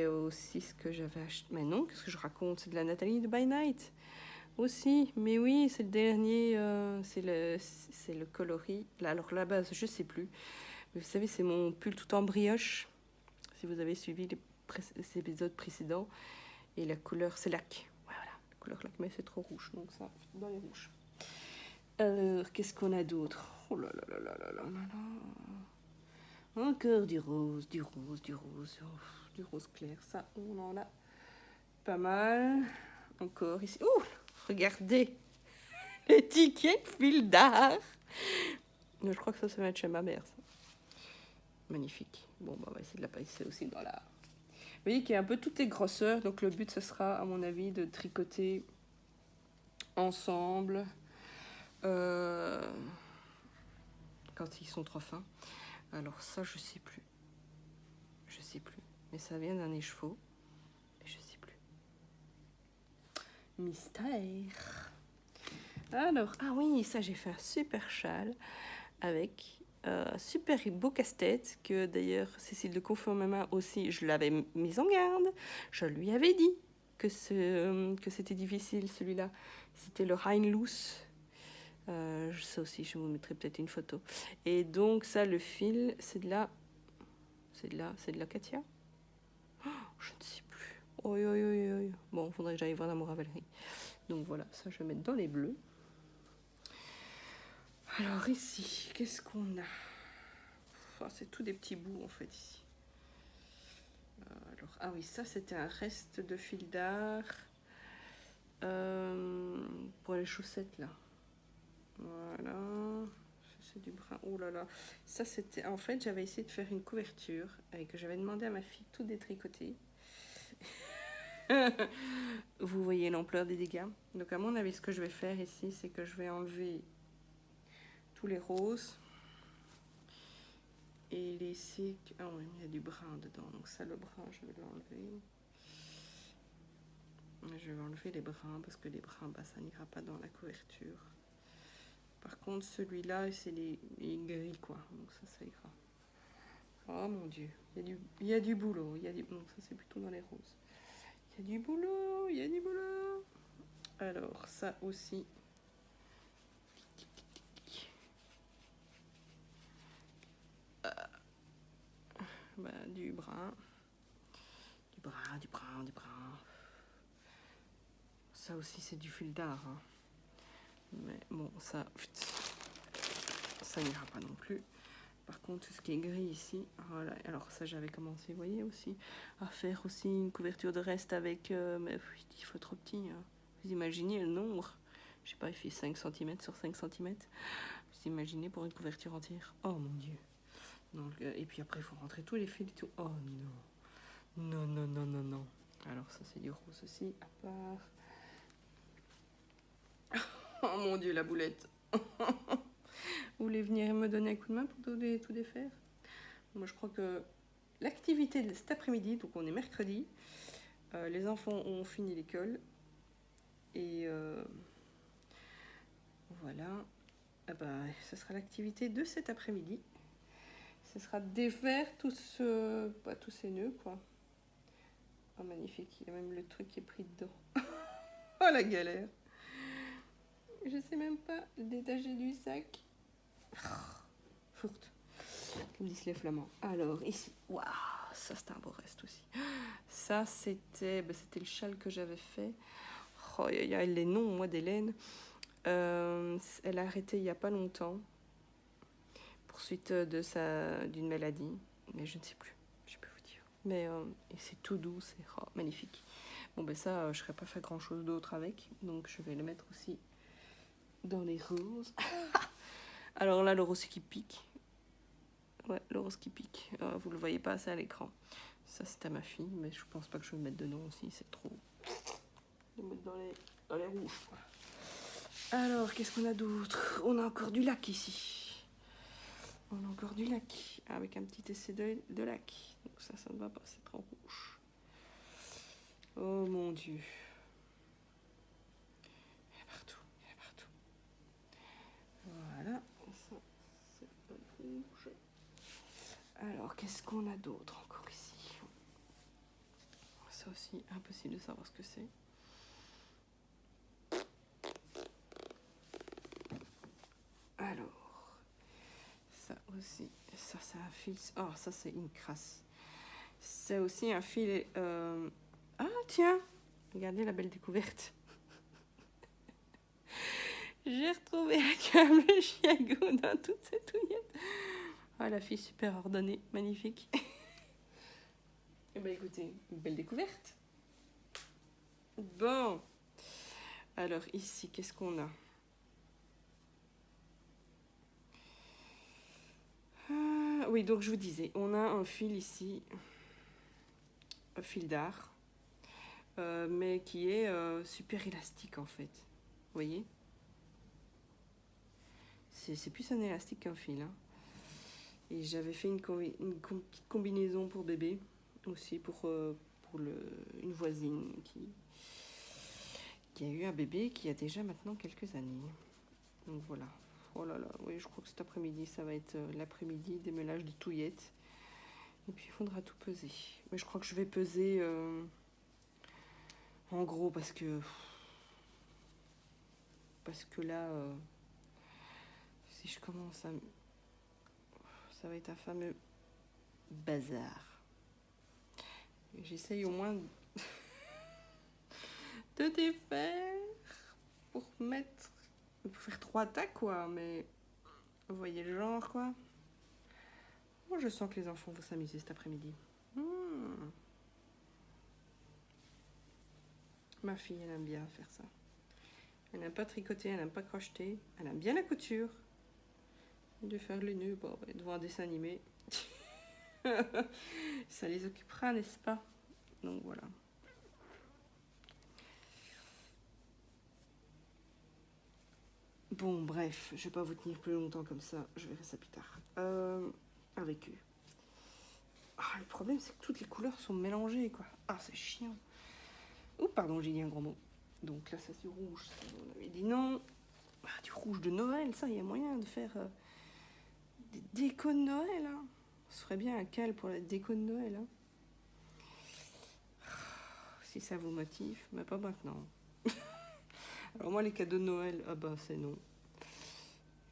aussi ce que j'avais acheté. Mais non, qu'est-ce que je raconte? C'est de la Nathalie de By Night. Aussi, mais oui, c'est le dernier, c'est le coloris. Là, alors la base, je sais plus. Mais vous savez, c'est mon pull tout en brioche. Si vous avez suivi les épisodes précédents. Et la couleur, c'est lac. Voilà, la couleur lac, mais c'est trop rouge, donc ça, dans les rouges. Alors, qu'est-ce qu'on a d'autre? Oh là là là là là là là. Encore du rose, du rose, du rose, du rose clair. Ça, on en a pas mal. Encore ici. Oh, regardez l'étiquette fil d'art. Je crois que ça se met chez ma mère. Ça. Magnifique. Bon, on va essayer de la passer aussi dans la... Vous voyez qu'il y a un peu toutes les grosseurs. Donc le but, ce sera, à mon avis, de tricoter ensemble quand ils sont trop fins. Alors ça, je sais plus. Je sais plus. Mais ça vient d'un écheveau. Et je sais plus. Mystère. Alors, ah oui, ça, j'ai fait un super châle avec super beau casse-tête que d'ailleurs Cécile de Conformément aussi, je l'avais mise en garde. Je lui avais dit que c'était difficile celui-là. C'était le Heinloos. Ça aussi, je vous mettrai peut-être une photo. Et donc ça, le fil, c'est de la Katia. Oh, je ne sais plus. Oi, oi, oi, oi. Bon, il faudrait que j'aille voir la Moravalerie. Donc voilà, ça je vais mettre dans les bleus. Alors ici, qu'est-ce qu'on a? C'est tout des petits bouts en fait ici. Alors, ah oui, ça c'était un reste de fil d'art pour les chaussettes là. Voilà, c'est du brun. Oh là là, ça c'était. En fait, j'avais essayé de faire une couverture et que j'avais demandé à ma fille tout détricoter. Vous voyez l'ampleur des dégâts. Donc à mon avis, ce que je vais faire ici, c'est que je vais enlever tous les roses et laisser... Ah oui, il y a du brun dedans, donc ça, le brun, je vais l'enlever. Je vais enlever les bruns parce que les bruns, ça n'ira pas dans la couverture. Par contre, celui-là, c'est les gris, quoi. Donc ça ira. Oh mon Dieu, il y a du boulot. Non, ça c'est plutôt dans les roses. Il y a du boulot, il y a du boulot. Alors, ça aussi. Bah, du brun. Du brun, du brun, du brun. Ça aussi, c'est du fil d'art. Hein. Mais bon, ça n'ira pas non plus. Par contre, tout ce qui est gris ici, voilà. Alors ça, j'avais commencé, vous voyez, aussi, à faire aussi une couverture de reste avec... mais il faut trop petit. Hein. Vous imaginez le nombre? Je sais pas, il fait 5 cm sur 5 cm. Vous imaginez pour une couverture entière? Oh mon Dieu. Donc, et puis après, il faut rentrer tous les fils et tout. Oh non. Non, non, non, non, non. Alors ça, c'est du rose aussi, à part... Oh mon Dieu, la boulette. Vous voulez venir me donner un coup de main pour tout défaire? Moi, je crois que l'activité de cet après-midi, donc on est mercredi, les enfants ont fini l'école. Et voilà. Ah bah, ce sera l'activité de cet après-midi. Ce sera de défaire tous ces nœuds, quoi. Oh, magnifique. Il y a même le truc qui est pris dedans. Oh, la galère. Je sais même pas le détacher du sac. Fourte, comme disent les Flamands. Alors, ici, waouh, ça c'était un beau reste aussi. Ça, c'était le châle que j'avais fait. Oh, il y a les noms, moi, d'Hélène. Elle a arrêté il n'y a pas longtemps, pour suite d'une maladie, mais je ne sais plus, je peux vous dire. Mais et c'est tout doux, c'est magnifique. Bon, ben ça, je ne serais pas fait grand-chose d'autre avec, donc je vais le mettre aussi dans les roses. Alors là, le rose qui pique. Ouais, le rose qui pique. Vous le voyez pas assez à l'écran. Ça, c'est à ma fille, mais je pense pas que je vais le mettre dedans aussi, c'est trop. Je vais le mettre dans les rouges, quoi. Alors, qu'est-ce qu'on a d'autre? On a encore du lac ici. On a encore du lac, avec un petit essai de lac. Donc ça ne va pas, c'est trop rouge. Oh mon Dieu. Il y en a partout, il y en a partout. Voilà, ça, c'est pas rouge. Alors, qu'est-ce qu'on a d'autre encore ici? Ça aussi, impossible de savoir ce que c'est. Alors, ça aussi, ça c'est un fil. Oh, ça c'est une crasse. C'est aussi un fil. Ah tiens, regardez la belle découverte. J'ai retrouvé un câble Chiago dans toute cette touillette. Ah, la fille super ordonnée, magnifique. Eh ben écoutez, une belle découverte. Bon. Alors ici, qu'est-ce qu'on a? Oui, donc je vous disais, on a un fil ici, un fil d'art, mais qui est super élastique en fait. Vous voyez? C'est plus un élastique qu'un fil. Hein. Et j'avais fait une petite combinaison pour bébé, aussi pour une voisine qui a eu un bébé qui a déjà maintenant quelques années. Donc voilà. Oh là là, oui, je crois que cet après-midi, ça va être l'après-midi des mélages de touillettes. Et puis il faudra tout peser. Mais je crois que je vais peser en gros parce que là, si je commence à... Ça va être un fameux bazar. J'essaye au moins de défaire pour faire 3 tacs, quoi. Mais vous voyez le genre, quoi. Moi, je sens que les enfants vont s'amuser cet après-midi. Ma fille, elle aime bien faire ça. Elle n'aime pas tricoter, elle n'aime pas crocheter. Elle aime bien la couture. De faire les nœuds, bon, devant un dessin animé. Ça les occupera, n'est-ce pas? Donc voilà. Bon, bref, je vais pas vous tenir plus longtemps comme ça. Je verrai ça plus tard. Avec eux. Ah, le problème, c'est que toutes les couleurs sont mélangées, quoi. Ah, c'est chiant. Oh, pardon, j'ai dit un grand mot. Donc là, ça c'est du rouge. Ça, on avait dit non. Ah, du rouge de Noël, ça, il y a moyen de faire des décos de Noël. Hein. On se ferait bien un cal pour la déco de Noël. Hein. Si ça vous motive, mais pas maintenant. Alors moi, les cadeaux de Noël, ah bah c'est non.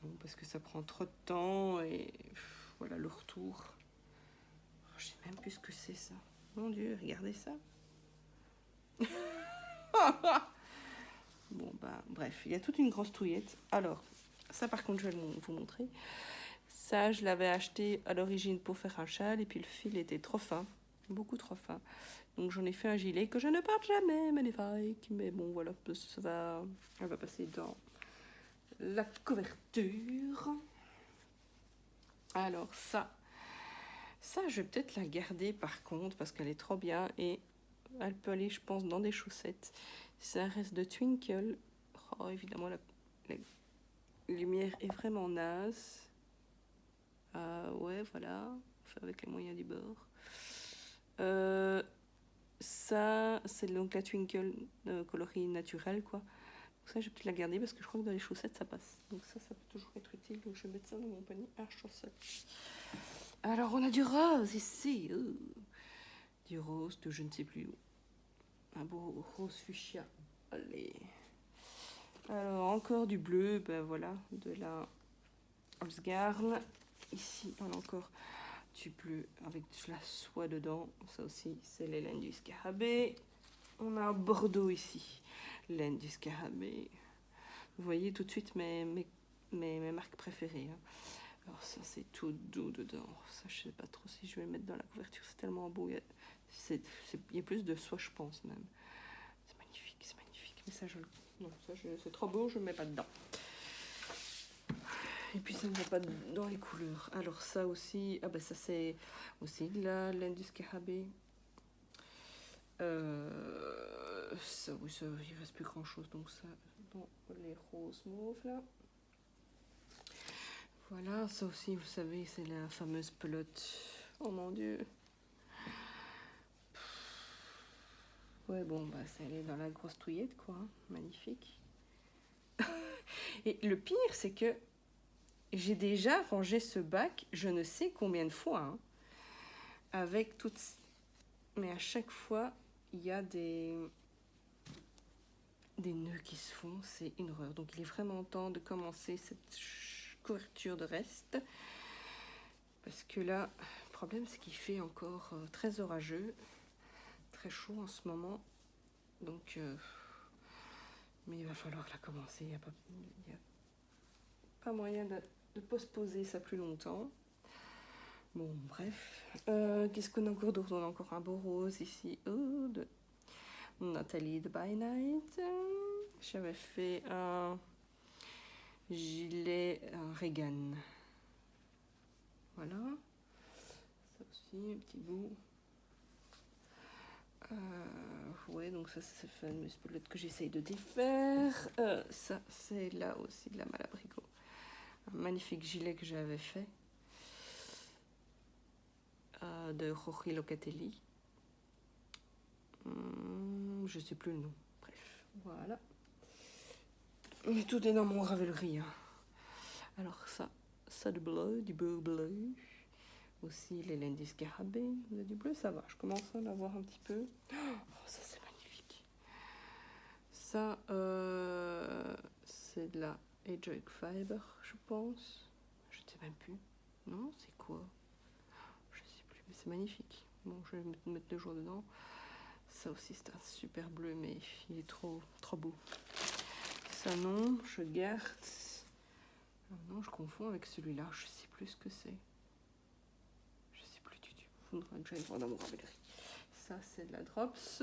Non, parce que ça prend trop de temps et voilà le retour. Oh, je sais même plus ce que c'est ça. Mon Dieu, regardez ça. Bon bah bref, il y a toute une grosse touillette. Alors, ça par contre je vais vous montrer. Ça je l'avais acheté à l'origine pour faire un châle et puis le fil était trop fin, beaucoup trop fin. Donc j'en ai fait un gilet que je ne porte jamais, magnifique. Mais bon voilà, elle va passer dans la couverture. Alors ça je vais peut-être la garder par contre parce qu'elle est trop bien et elle peut aller je pense dans des chaussettes. C'est un reste de Twinkle. Oh, évidemment la lumière est vraiment naze. Ouais voilà, on fait avec les moyens du bord. Ça c'est donc la Twinkle coloris naturelle quoi. Donc ça je vais peut-être la garder parce que je crois que dans les chaussettes ça passe. Donc ça peut toujours être utile. Donc je vais mettre ça dans mon panier à chaussettes. Alors on a du rose ici. Du rose de je ne sais plus où. Un beau rose fuchsia. Allez. Alors encore du bleu, ben voilà, de la Holzgarn. Ici on a encore du bleu avec de la soie dedans. Ça aussi c'est les laines du scarabée. On a un bordeaux ici, laine du scarabée. Vous voyez tout de suite mes marques préférées. Hein. Alors ça c'est tout doux dedans. Ça je sais pas trop si je vais le mettre dans la couverture. C'est tellement beau. Il y a plus de soie je pense même. C'est magnifique. Mais ça c'est trop beau, je ne le mets pas dedans. Et puis ça ne va pas dans les couleurs. Alors ça aussi, ça c'est aussi de la laine du scarabée. Ça, il reste plus grand chose, donc ça dans les roses mauves là. Voilà, ça aussi vous savez c'est la fameuse pelote. Oh mon Dieu. Ouais bon bah c'est aller dans la grosse touillette quoi, hein. Magnifique. Et le pire c'est que j'ai déjà rangé ce bac, je ne sais combien de fois, hein, avec toutes... Mais à chaque fois, il y a des nœuds qui se font, c'est une horreur. Donc il est vraiment temps de commencer cette couverture de reste. Parce que là, le problème c'est qu'il fait encore très orageux, très chaud en ce moment. Donc, mais il va falloir la commencer, il n'y a pas moyen de postposer ça plus longtemps. Bon, bref. Qu'est-ce qu'on a encore d'autre? On a encore un beau rose ici. De Nathalie de By Night. J'avais fait un gilet Reagan. Voilà. Ça aussi, un petit bout. Ouais, donc ça, c'est cette fameuse pelote que j'essaye de défaire. Ça, c'est là aussi de la Malabrigo. Un magnifique gilet que j'avais fait. De Jorge Locatelli. Je sais plus le nom. Bref, voilà. Mais tout est dans mon Ravelry. Hein. Alors ça de bleu, du beau bleu. Aussi les laines du scarabée. Du bleu, ça va. Je commence à en avoir un petit peu. Oh, ça c'est magnifique. Ça, c'est de la Edgec Fiber, je pense. Je ne sais même plus. Non, c'est quoi? Je sais plus, mais c'est magnifique. Bon, je vais mettre 2 jours dedans. Ça aussi, c'est un super bleu, mais il est trop beau. Ça, non, je garde. Ah non, je confonds avec celui-là. Je sais plus ce que c'est. Je sais plus du tout. Il faudra que j'aille voir dans mon Ravelry. Ça, c'est de la Drops.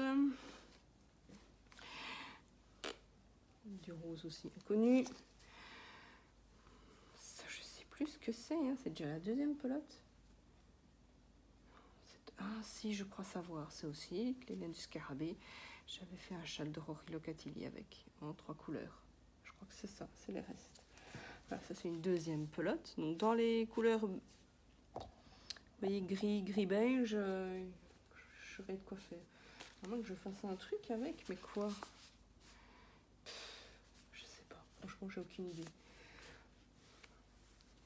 Du rose aussi inconnu. Ça, je sais plus ce que c'est. Hein. C'est déjà la deuxième pelote. Ah si, je crois savoir. C'est aussi les laines du scarabée. J'avais fait un châle de Jorge Locatelli avec, en 3 couleurs. Je crois que c'est ça, c'est les restes. Voilà, ça c'est une deuxième pelote. Donc dans les couleurs, vous voyez, gris beige, j'aurais de quoi faire. À moins que je fasse un truc avec, mais quoi? Je sais pas, franchement j'ai aucune idée.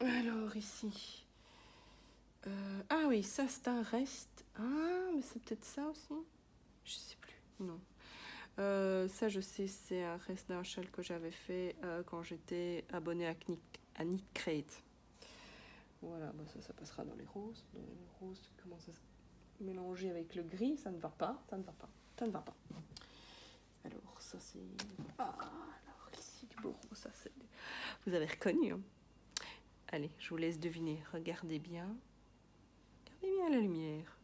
Alors ici, Ah oui, ça c'est un reste. Ah, mais c'est peut-être ça aussi. Je sais plus. Non. Ça, je sais, c'est un reste d'un châle que j'avais fait quand j'étais abonnée à Knitcrate. Voilà, bah ça passera dans les roses. Dans les roses, comment ça se mélanger avec le gris, ça ne va pas, ça ne va pas, ça ne va pas. Alors, ça c'est... Ah, alors ici, du beau rose, ça c'est... Vous avez reconnu, hein? Allez, je vous laisse deviner. Regardez bien. Regardez bien la lumière.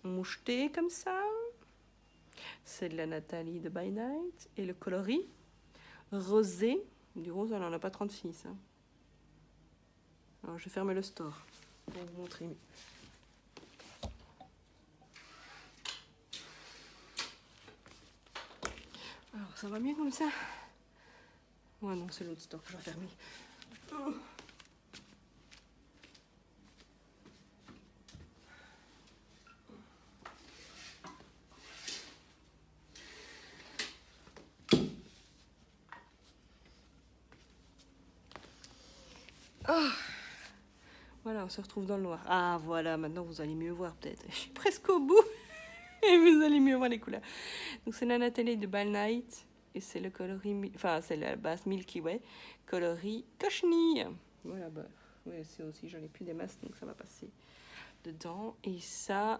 Moucheté comme ça. C'est de la Nathalie de By Night. Et le coloris rosé. Du rose, elle n'en a pas 36. Hein. Alors, je vais fermer le store pour vous montrer. Alors, ça va mieux comme ça? Ouais, non, c'est l'autre store que je vais fermer. Oh. Voilà, on se retrouve dans le noir. Ah, voilà, maintenant vous allez mieux voir peut-être. Je suis presque au bout et vous allez mieux voir les couleurs. Donc, c'est la Nathalie de Ball Night et c'est le coloris, enfin, c'est la base Milky Way, coloris cochenille. Voilà, bah, ouais, c'est aussi, j'en ai plus des masses, donc ça va passer dedans. Et ça,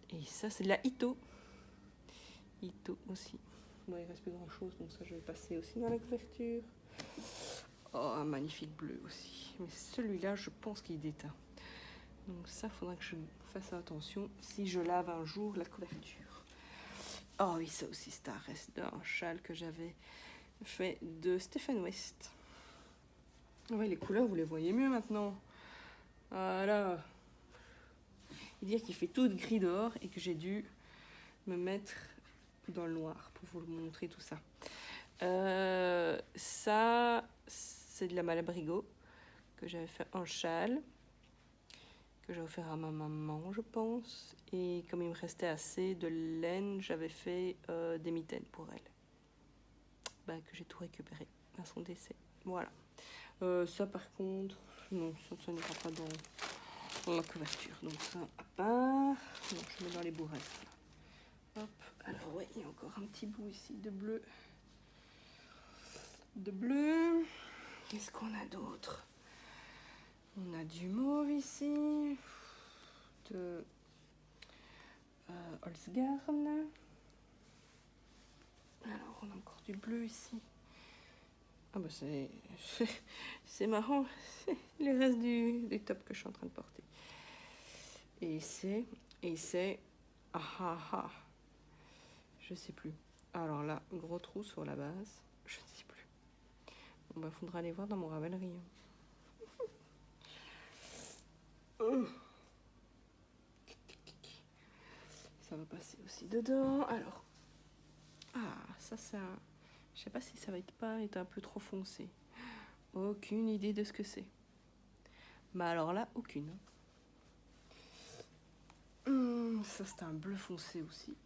c'est de la Ito. Ito aussi. Bon, il reste plus grand chose, donc ça, je vais passer aussi dans la couverture. Oh, un magnifique bleu aussi. Mais celui-là, je pense qu'il déteint. Donc ça, il faudra que je fasse attention si je lave un jour la couverture. Oh oui, ça aussi, c'est un reste d'un châle que j'avais fait de Stephen West. Ouais, les couleurs, vous les voyez mieux maintenant. Voilà. Il dit qu'il fait tout gris dehors et que j'ai dû me mettre dans le noir pour vous montrer tout ça. Ça, c'est de la Malabrigo que j'avais fait en châle, que j'ai offert à ma maman, je pense. Et comme il me restait assez de laine, j'avais fait des mitaines pour elle. Bah, que j'ai tout récupéré à son décès. Voilà. Ça, par contre, non, ça n'ira pas dans la couverture. Donc ça, à part. Non, je mets dans les bourrelets. Hop. Alors, ouais, il y a encore un petit bout ici de bleu. De bleu. Qu'est-ce qu'on a d'autre? On a du mauve ici. De Holzgarn. Alors, on a encore du bleu ici. Ah bah c'est marrant. C'est les restes du top que je suis en train de porter. Et c'est... Ah. Je sais plus. Alors là, gros trou sur la base. Je ne sais plus. Bon bah, faudra aller voir dans mon Ravelry. Ça va passer aussi dedans. Alors. Ah, ça... Je sais pas si ça va être un peu trop foncé. Aucune idée de ce que c'est. Mais alors là, aucune. Ça, c'est un bleu foncé aussi.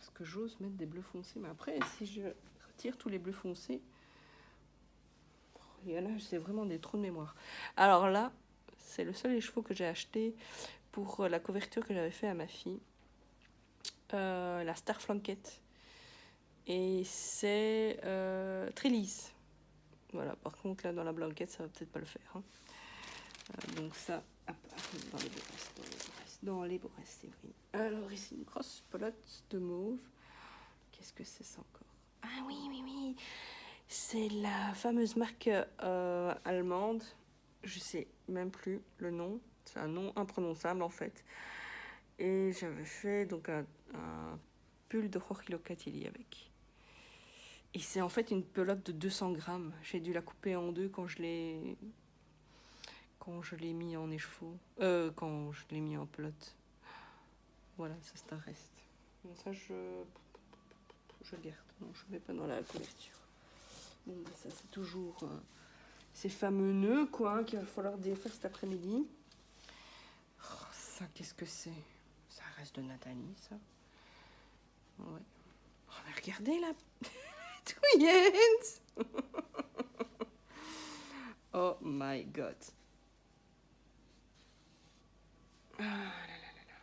Est-ce que j'ose mettre des bleus foncés? Mais après, si je retire tous les bleus foncés, il y en a, c'est vraiment des trous de mémoire. Alors là, c'est le seul écheveau que j'ai acheté pour la couverture que j'avais fait à ma fille. La Star Flanquette. Et c'est très lisse. Voilà, par contre, là, dans la blanquette, ça va peut-être pas le faire. Hein. Donc ça, dans les Borès, c'est vrai. Alors ici, une grosse pelote de mauve. Qu'est-ce que c'est ça encore? Ah oui. C'est la fameuse marque allemande. Je sais même plus le nom. C'est un nom imprononçable en fait. Et j'avais fait donc un pull de Jorge Locatelli avec. Et c'est en fait une pelote de 200 grammes. J'ai dû la couper en deux quand je l'ai mis en écheveau. Quand je l'ai mis en pelote. Voilà, ça c'est un reste. Donc ça je garde. Non, je ne mets pas dans la couverture. Bon, bah ça c'est toujours ces fameux nœuds quoi hein, qu'il va falloir défaire cet après-midi. Oh, ça qu'est-ce que c'est? Ça reste de Nathalie ça. Ouais. Oh, mais regardez la touillette. Oh my god. Ah, là, là, là, là.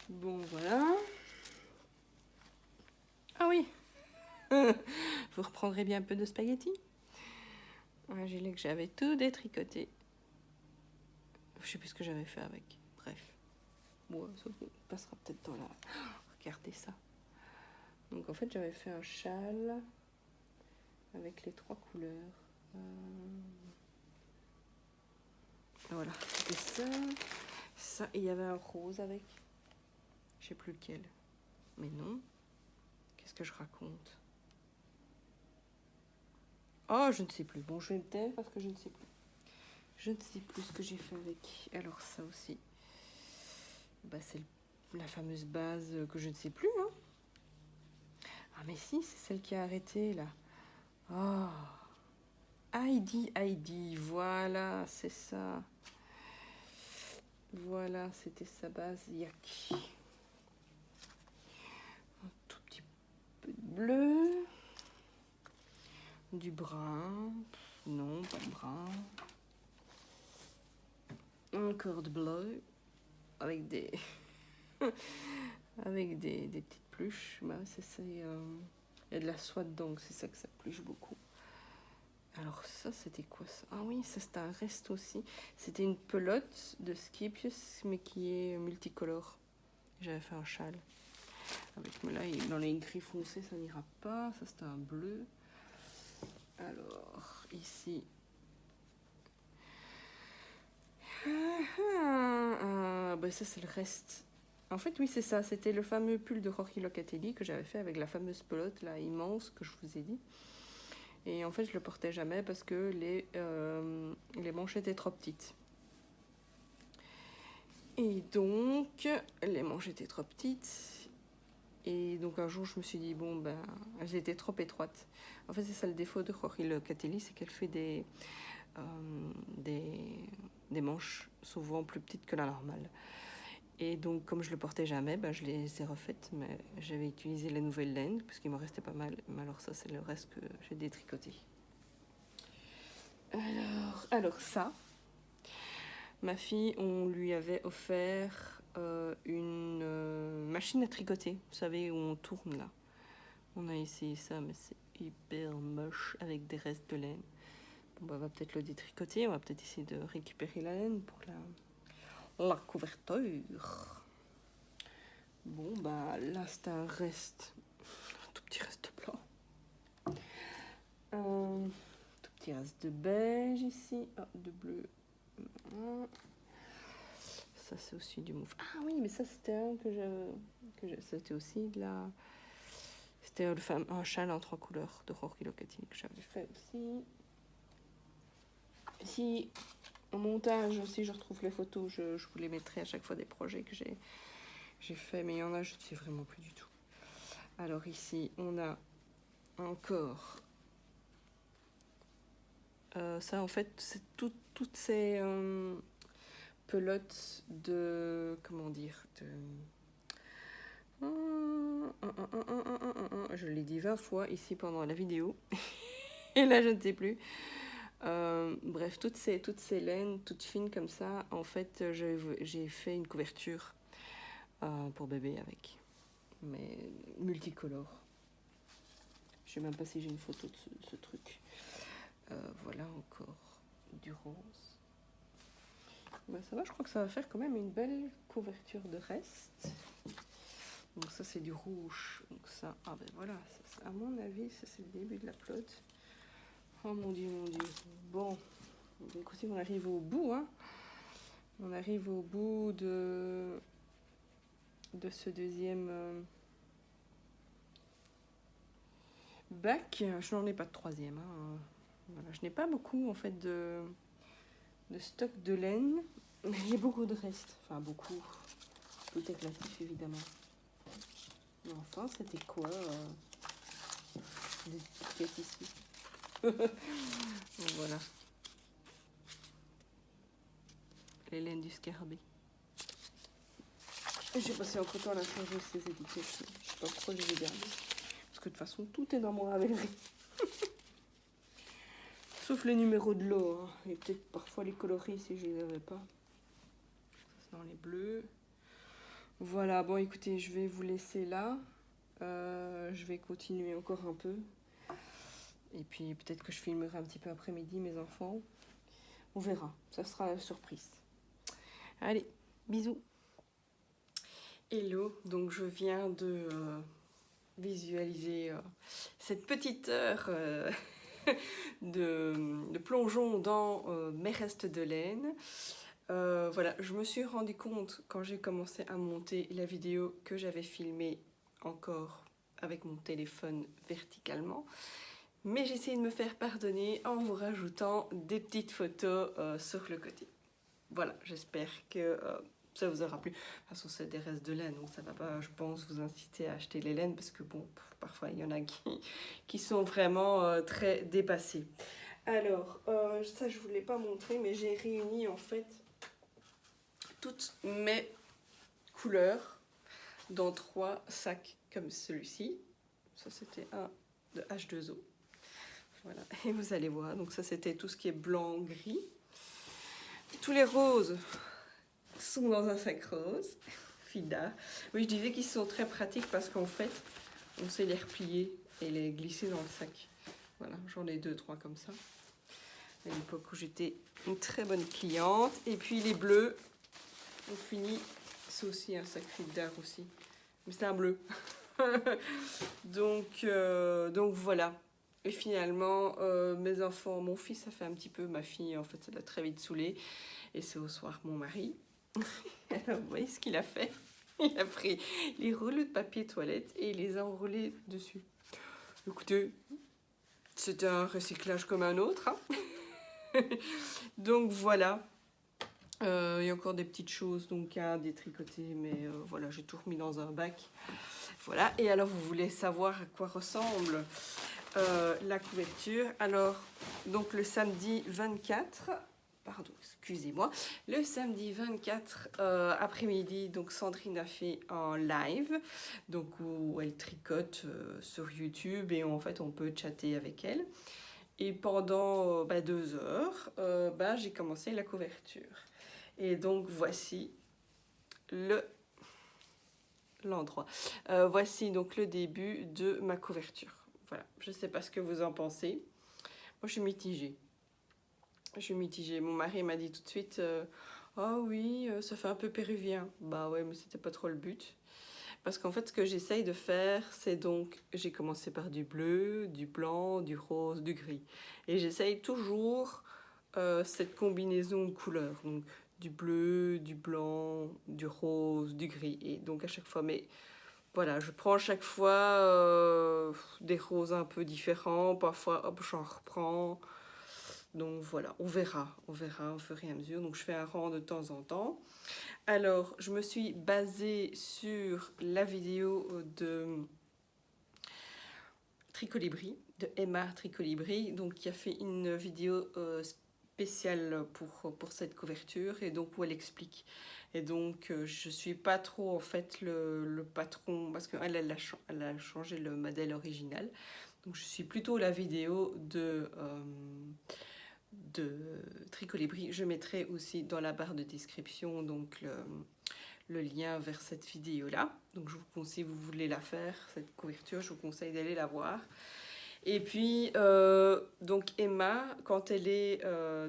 Bon, voilà. Ah oui. Vous reprendrez bien un peu de spaghetti. Un gilet que j'avais tout détricoté. Je sais plus ce que j'avais fait avec. Bref. Bon, ça passera peut-être dans la... Regardez ça. Donc en fait, j'avais fait un châle avec les 3 couleurs. Voilà, c'était ça. Ça, et il y avait un rose avec. Je sais plus lequel. Mais non. Qu'est-ce que je raconte? Oh, je ne sais plus. Bon, je vais me taire parce que je ne sais plus. Je ne sais plus ce que j'ai fait avec. Alors ça aussi. Bah, c'est la fameuse base que je ne sais plus. Hein. Ah mais si, c'est celle qui a arrêté là. Oh. Heidi. Voilà, c'est ça. Voilà, c'était sa base. Yak. Un tout petit peu de bleu. Du brun. Non, pas de brun. Encore de bleu. Avec des... avec des petites pluches. Bah, il y a de la soie dedans, c'est ça que ça pluche beaucoup. Alors ça, c'était quoi ça? Ah oui, ça c'était un reste aussi. C'était une pelote de Scipius, mais qui est multicolore. J'avais fait un châle. Mais là, dans les gris foncés, ça n'ira pas. Ça c'était un bleu. Alors, ici... bah ça c'est le reste. En fait, oui, c'est ça. C'était le fameux pull de Jorge Locatelli que j'avais fait avec la fameuse pelote là, immense que je vous ai dit. Et en fait, je le portais jamais parce que les manches étaient trop petites. Et donc, les manches étaient trop petites. Et donc, un jour, je me suis dit, bon, ben, elles étaient trop étroites. En fait, c'est ça le défaut de Jorge Locatelli, c'est qu'elle fait des manches souvent plus petites que la normale. Et donc, comme je le portais jamais, ben, je les ai refaites, mais j'avais utilisé les nouvelles laines, parce qu'il m'en restait pas mal. Mais alors ça, c'est le reste que j'ai détricoté. Alors ça, ma fille, on lui avait offert une machine à tricoter. Vous savez, où on tourne là. On a essayé ça, mais c'est hyper moche avec des restes de laine. Bon, bah, on va peut-être le détricoter, on va peut-être essayer de récupérer la laine pour la couverture. Bon, bah là, c'est un reste, un tout petit reste blanc. Tout petit reste de beige ici, de bleu. Ça, c'est aussi du mauve. Ah oui, mais ça, c'était un c'était aussi de la... C'était un châle en 3 couleurs de Jorge Locatelli que j'avais fait aussi. Si, en montage, si je retrouve les photos, je vous les mettrai à chaque fois des projets que j'ai fait, mais il y en a, je ne sais vraiment plus du tout. Alors ici, on a encore... ça, en fait, c'est toutes ces pelotes de... Comment dire Je l'ai dit 20 fois ici pendant la vidéo. Et là, je ne sais plus. Bref, toutes ces laines, toutes fines comme ça, en fait, j'ai fait une couverture pour bébé avec. Mais multicolore. Je sais même pas si j'ai une photo de ce truc. Voilà encore du rose. Ben, ça va, je crois que ça va faire quand même une belle couverture de reste. Donc ça c'est du rouge. Donc ça, ah ben voilà, ça, à mon avis, ça c'est le début de la pelote. Oh mon dieu, mon dieu. Bon, écoutez, on arrive au bout, hein. On arrive au bout de ce deuxième bac. Je n'en ai pas de troisième. Hein. Voilà, je n'ai pas beaucoup en fait de stock de laine, mais j'ai beaucoup de restes. Enfin beaucoup. Tout est relatif évidemment. Mais enfin, c'était quoi des étiquettes ici. Voilà. Les laines du scarabée. J'ai passé entre temps à la changer ces étiquettes. Je sais pas pourquoi je les ai gardées. Parce que de toute façon, tout est dans mon ravellerie. Sauf les numéros de lot, hein. Et peut-être parfois les coloris si je les avais pas. C'est dans les bleus. Voilà, bon écoutez, je vais vous laisser là. Je vais continuer encore un peu. Et puis peut-être que je filmerai un petit peu après-midi mes enfants. On verra, ça sera la surprise. Allez, bisous. Hello, donc je viens de visualiser cette petite heure de plongeon dans mes restes de laine. Voilà, je me suis rendu compte quand j'ai commencé à monter la vidéo que j'avais filmé encore avec mon téléphone verticalement. Mais j'ai essayé de me faire pardonner en vous rajoutant des petites photos sur le côté. Voilà, j'espère que ça vous aura plu. De toute façon, c'est des restes de laine, donc ça va pas, je pense, vous inciter à acheter les laines parce que bon, parfois il y en a qui sont vraiment très dépassés. Alors, ça je ne vous l'ai pas montré, mais j'ai réuni en fait toutes mes couleurs dans 3 sacs comme celui-ci. Ça c'était un de H2O. Voilà, et vous allez voir, donc ça c'était tout ce qui est blanc, gris. Tous les roses sont dans un sac rose, Fida. Oui, je disais qu'ils sont très pratiques parce qu'en fait, on sait les replier et les glisser dans le sac. Voilà, j'en ai 2-3 comme ça. À l'époque où j'étais une très bonne cliente. Et puis les bleus, on finit, c'est aussi un sac Fida aussi. Mais c'est un bleu. donc voilà. Et finalement, mes enfants, mon fils, ça fait un petit peu, ma fille, en fait, ça l'a très vite saoulée. Et c'est au soir mon mari. Alors, vous voyez ce qu'il a fait? Il a pris les rouleaux de papier toilette et il les a enroulés dessus. Écoutez, c'était un recyclage comme un autre. Hein. Donc voilà. Il y a encore des petites choses donc à détricoter, mais voilà, j'ai tout remis dans un bac. Voilà, et alors vous voulez savoir à quoi ressemble la couverture. Alors, donc le samedi 24, pardon, excusez-moi, le samedi 24 après-midi, donc Sandrine a fait un live, donc où elle tricote sur YouTube et en fait on peut chatter avec elle. Et pendant 2 heures, j'ai commencé la couverture. Et donc voici l'endroit. Voici donc le début de ma couverture. Voilà, je ne sais pas ce que vous en pensez. Moi, je suis mitigée. Je suis mitigée. Mon mari m'a dit tout de suite oh oui, ça fait un peu péruvien. Bah ouais, mais c'était pas trop le but. Parce qu'en fait, ce que j'essaye de faire, c'est donc, j'ai commencé par du bleu, du blanc, du rose, du gris. Et j'essaye toujours cette combinaison de couleurs. Donc, du bleu, du blanc, du rose, du gris. Et donc, à chaque fois, mais voilà, je prends à chaque fois des roses un peu différents. Parfois, hop, j'en reprends. Donc voilà, on verra au fur et à mesure. Donc je fais un rang de temps en temps. Alors, je me suis basée sur la vidéo de Tricolibri, de Emma Tricolibri, donc qui a fait une vidéo spéciale pour cette couverture et donc où elle explique. Et donc, je suis pas trop en fait le patron parce qu'elle elle a changé le modèle original. Donc, je suis plutôt la vidéo de Tricolibri. Je mettrai aussi dans la barre de description donc le lien vers cette vidéo là. Donc je vous conseille, si vous voulez la faire, cette couverture, je vous conseille d'aller la voir. Et puis donc Emma, quand elle est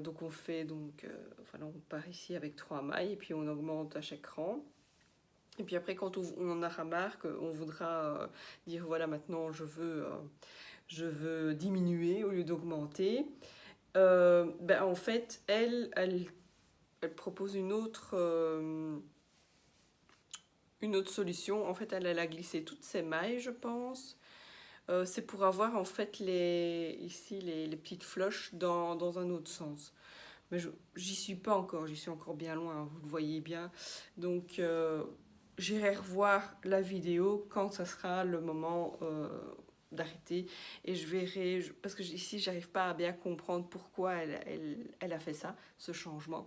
donc on fait donc voilà, on part ici avec 3 mailles et puis on augmente à chaque rang. Et puis après quand on en a marre, on voudra dire voilà, maintenant je veux diminuer au lieu d'augmenter. En fait, elle propose une autre solution. En fait, elle a glissé toutes ses mailles, je pense. C'est pour avoir en fait ici les petites floches dans un autre sens. Mais j'y suis pas encore, j'y suis encore bien loin, vous le voyez bien. Donc, j'irai revoir la vidéo quand ça sera le moment d'arrêter et je verrai, parce que ici j'arrive pas à bien comprendre pourquoi elle a fait ça, ce changement,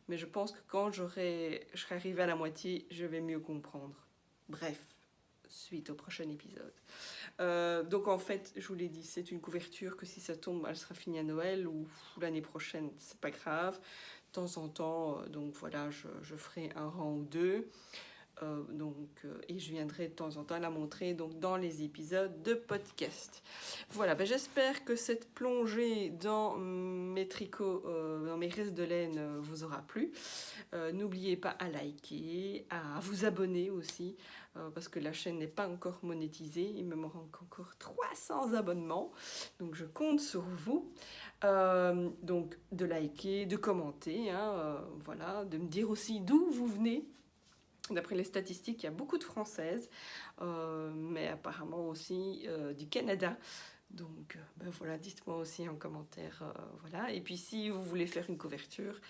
mais je pense que quand je serai arrivée à la moitié, je vais mieux comprendre. Bref, suite au prochain épisode. Donc en fait, je vous l'ai dit, c'est une couverture que si ça tombe, elle sera finie à Noël ou l'année prochaine, c'est pas grave. De temps en temps, donc voilà, je ferai un rang ou deux. Et je viendrai de temps en temps la montrer donc, dans les épisodes de podcast. Voilà, j'espère que cette plongée dans mes tricots, dans mes restes de laine vous aura plu. N'oubliez pas à liker, à vous abonner aussi, parce que la chaîne n'est pas encore monétisée. Il me manque encore 300 abonnements, donc je compte sur vous. Donc de liker, de commenter, voilà, de me dire aussi d'où vous venez. D'après les statistiques, il y a beaucoup de Françaises, mais apparemment aussi du Canada. Donc voilà, dites-moi aussi en commentaire. Voilà. Et puis si vous voulez faire une couverture,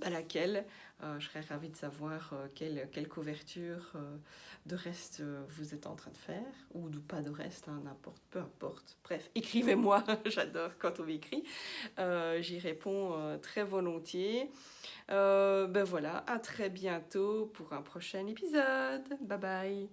laquelle je serais ravie de savoir quelle couverture de reste vous êtes en train de faire, ou pas de reste, n'importe, peu importe. Bref, écrivez-moi, j'adore quand on m'écrit. J'y réponds très volontiers. Voilà, à très bientôt pour un prochain épisode. Bye bye.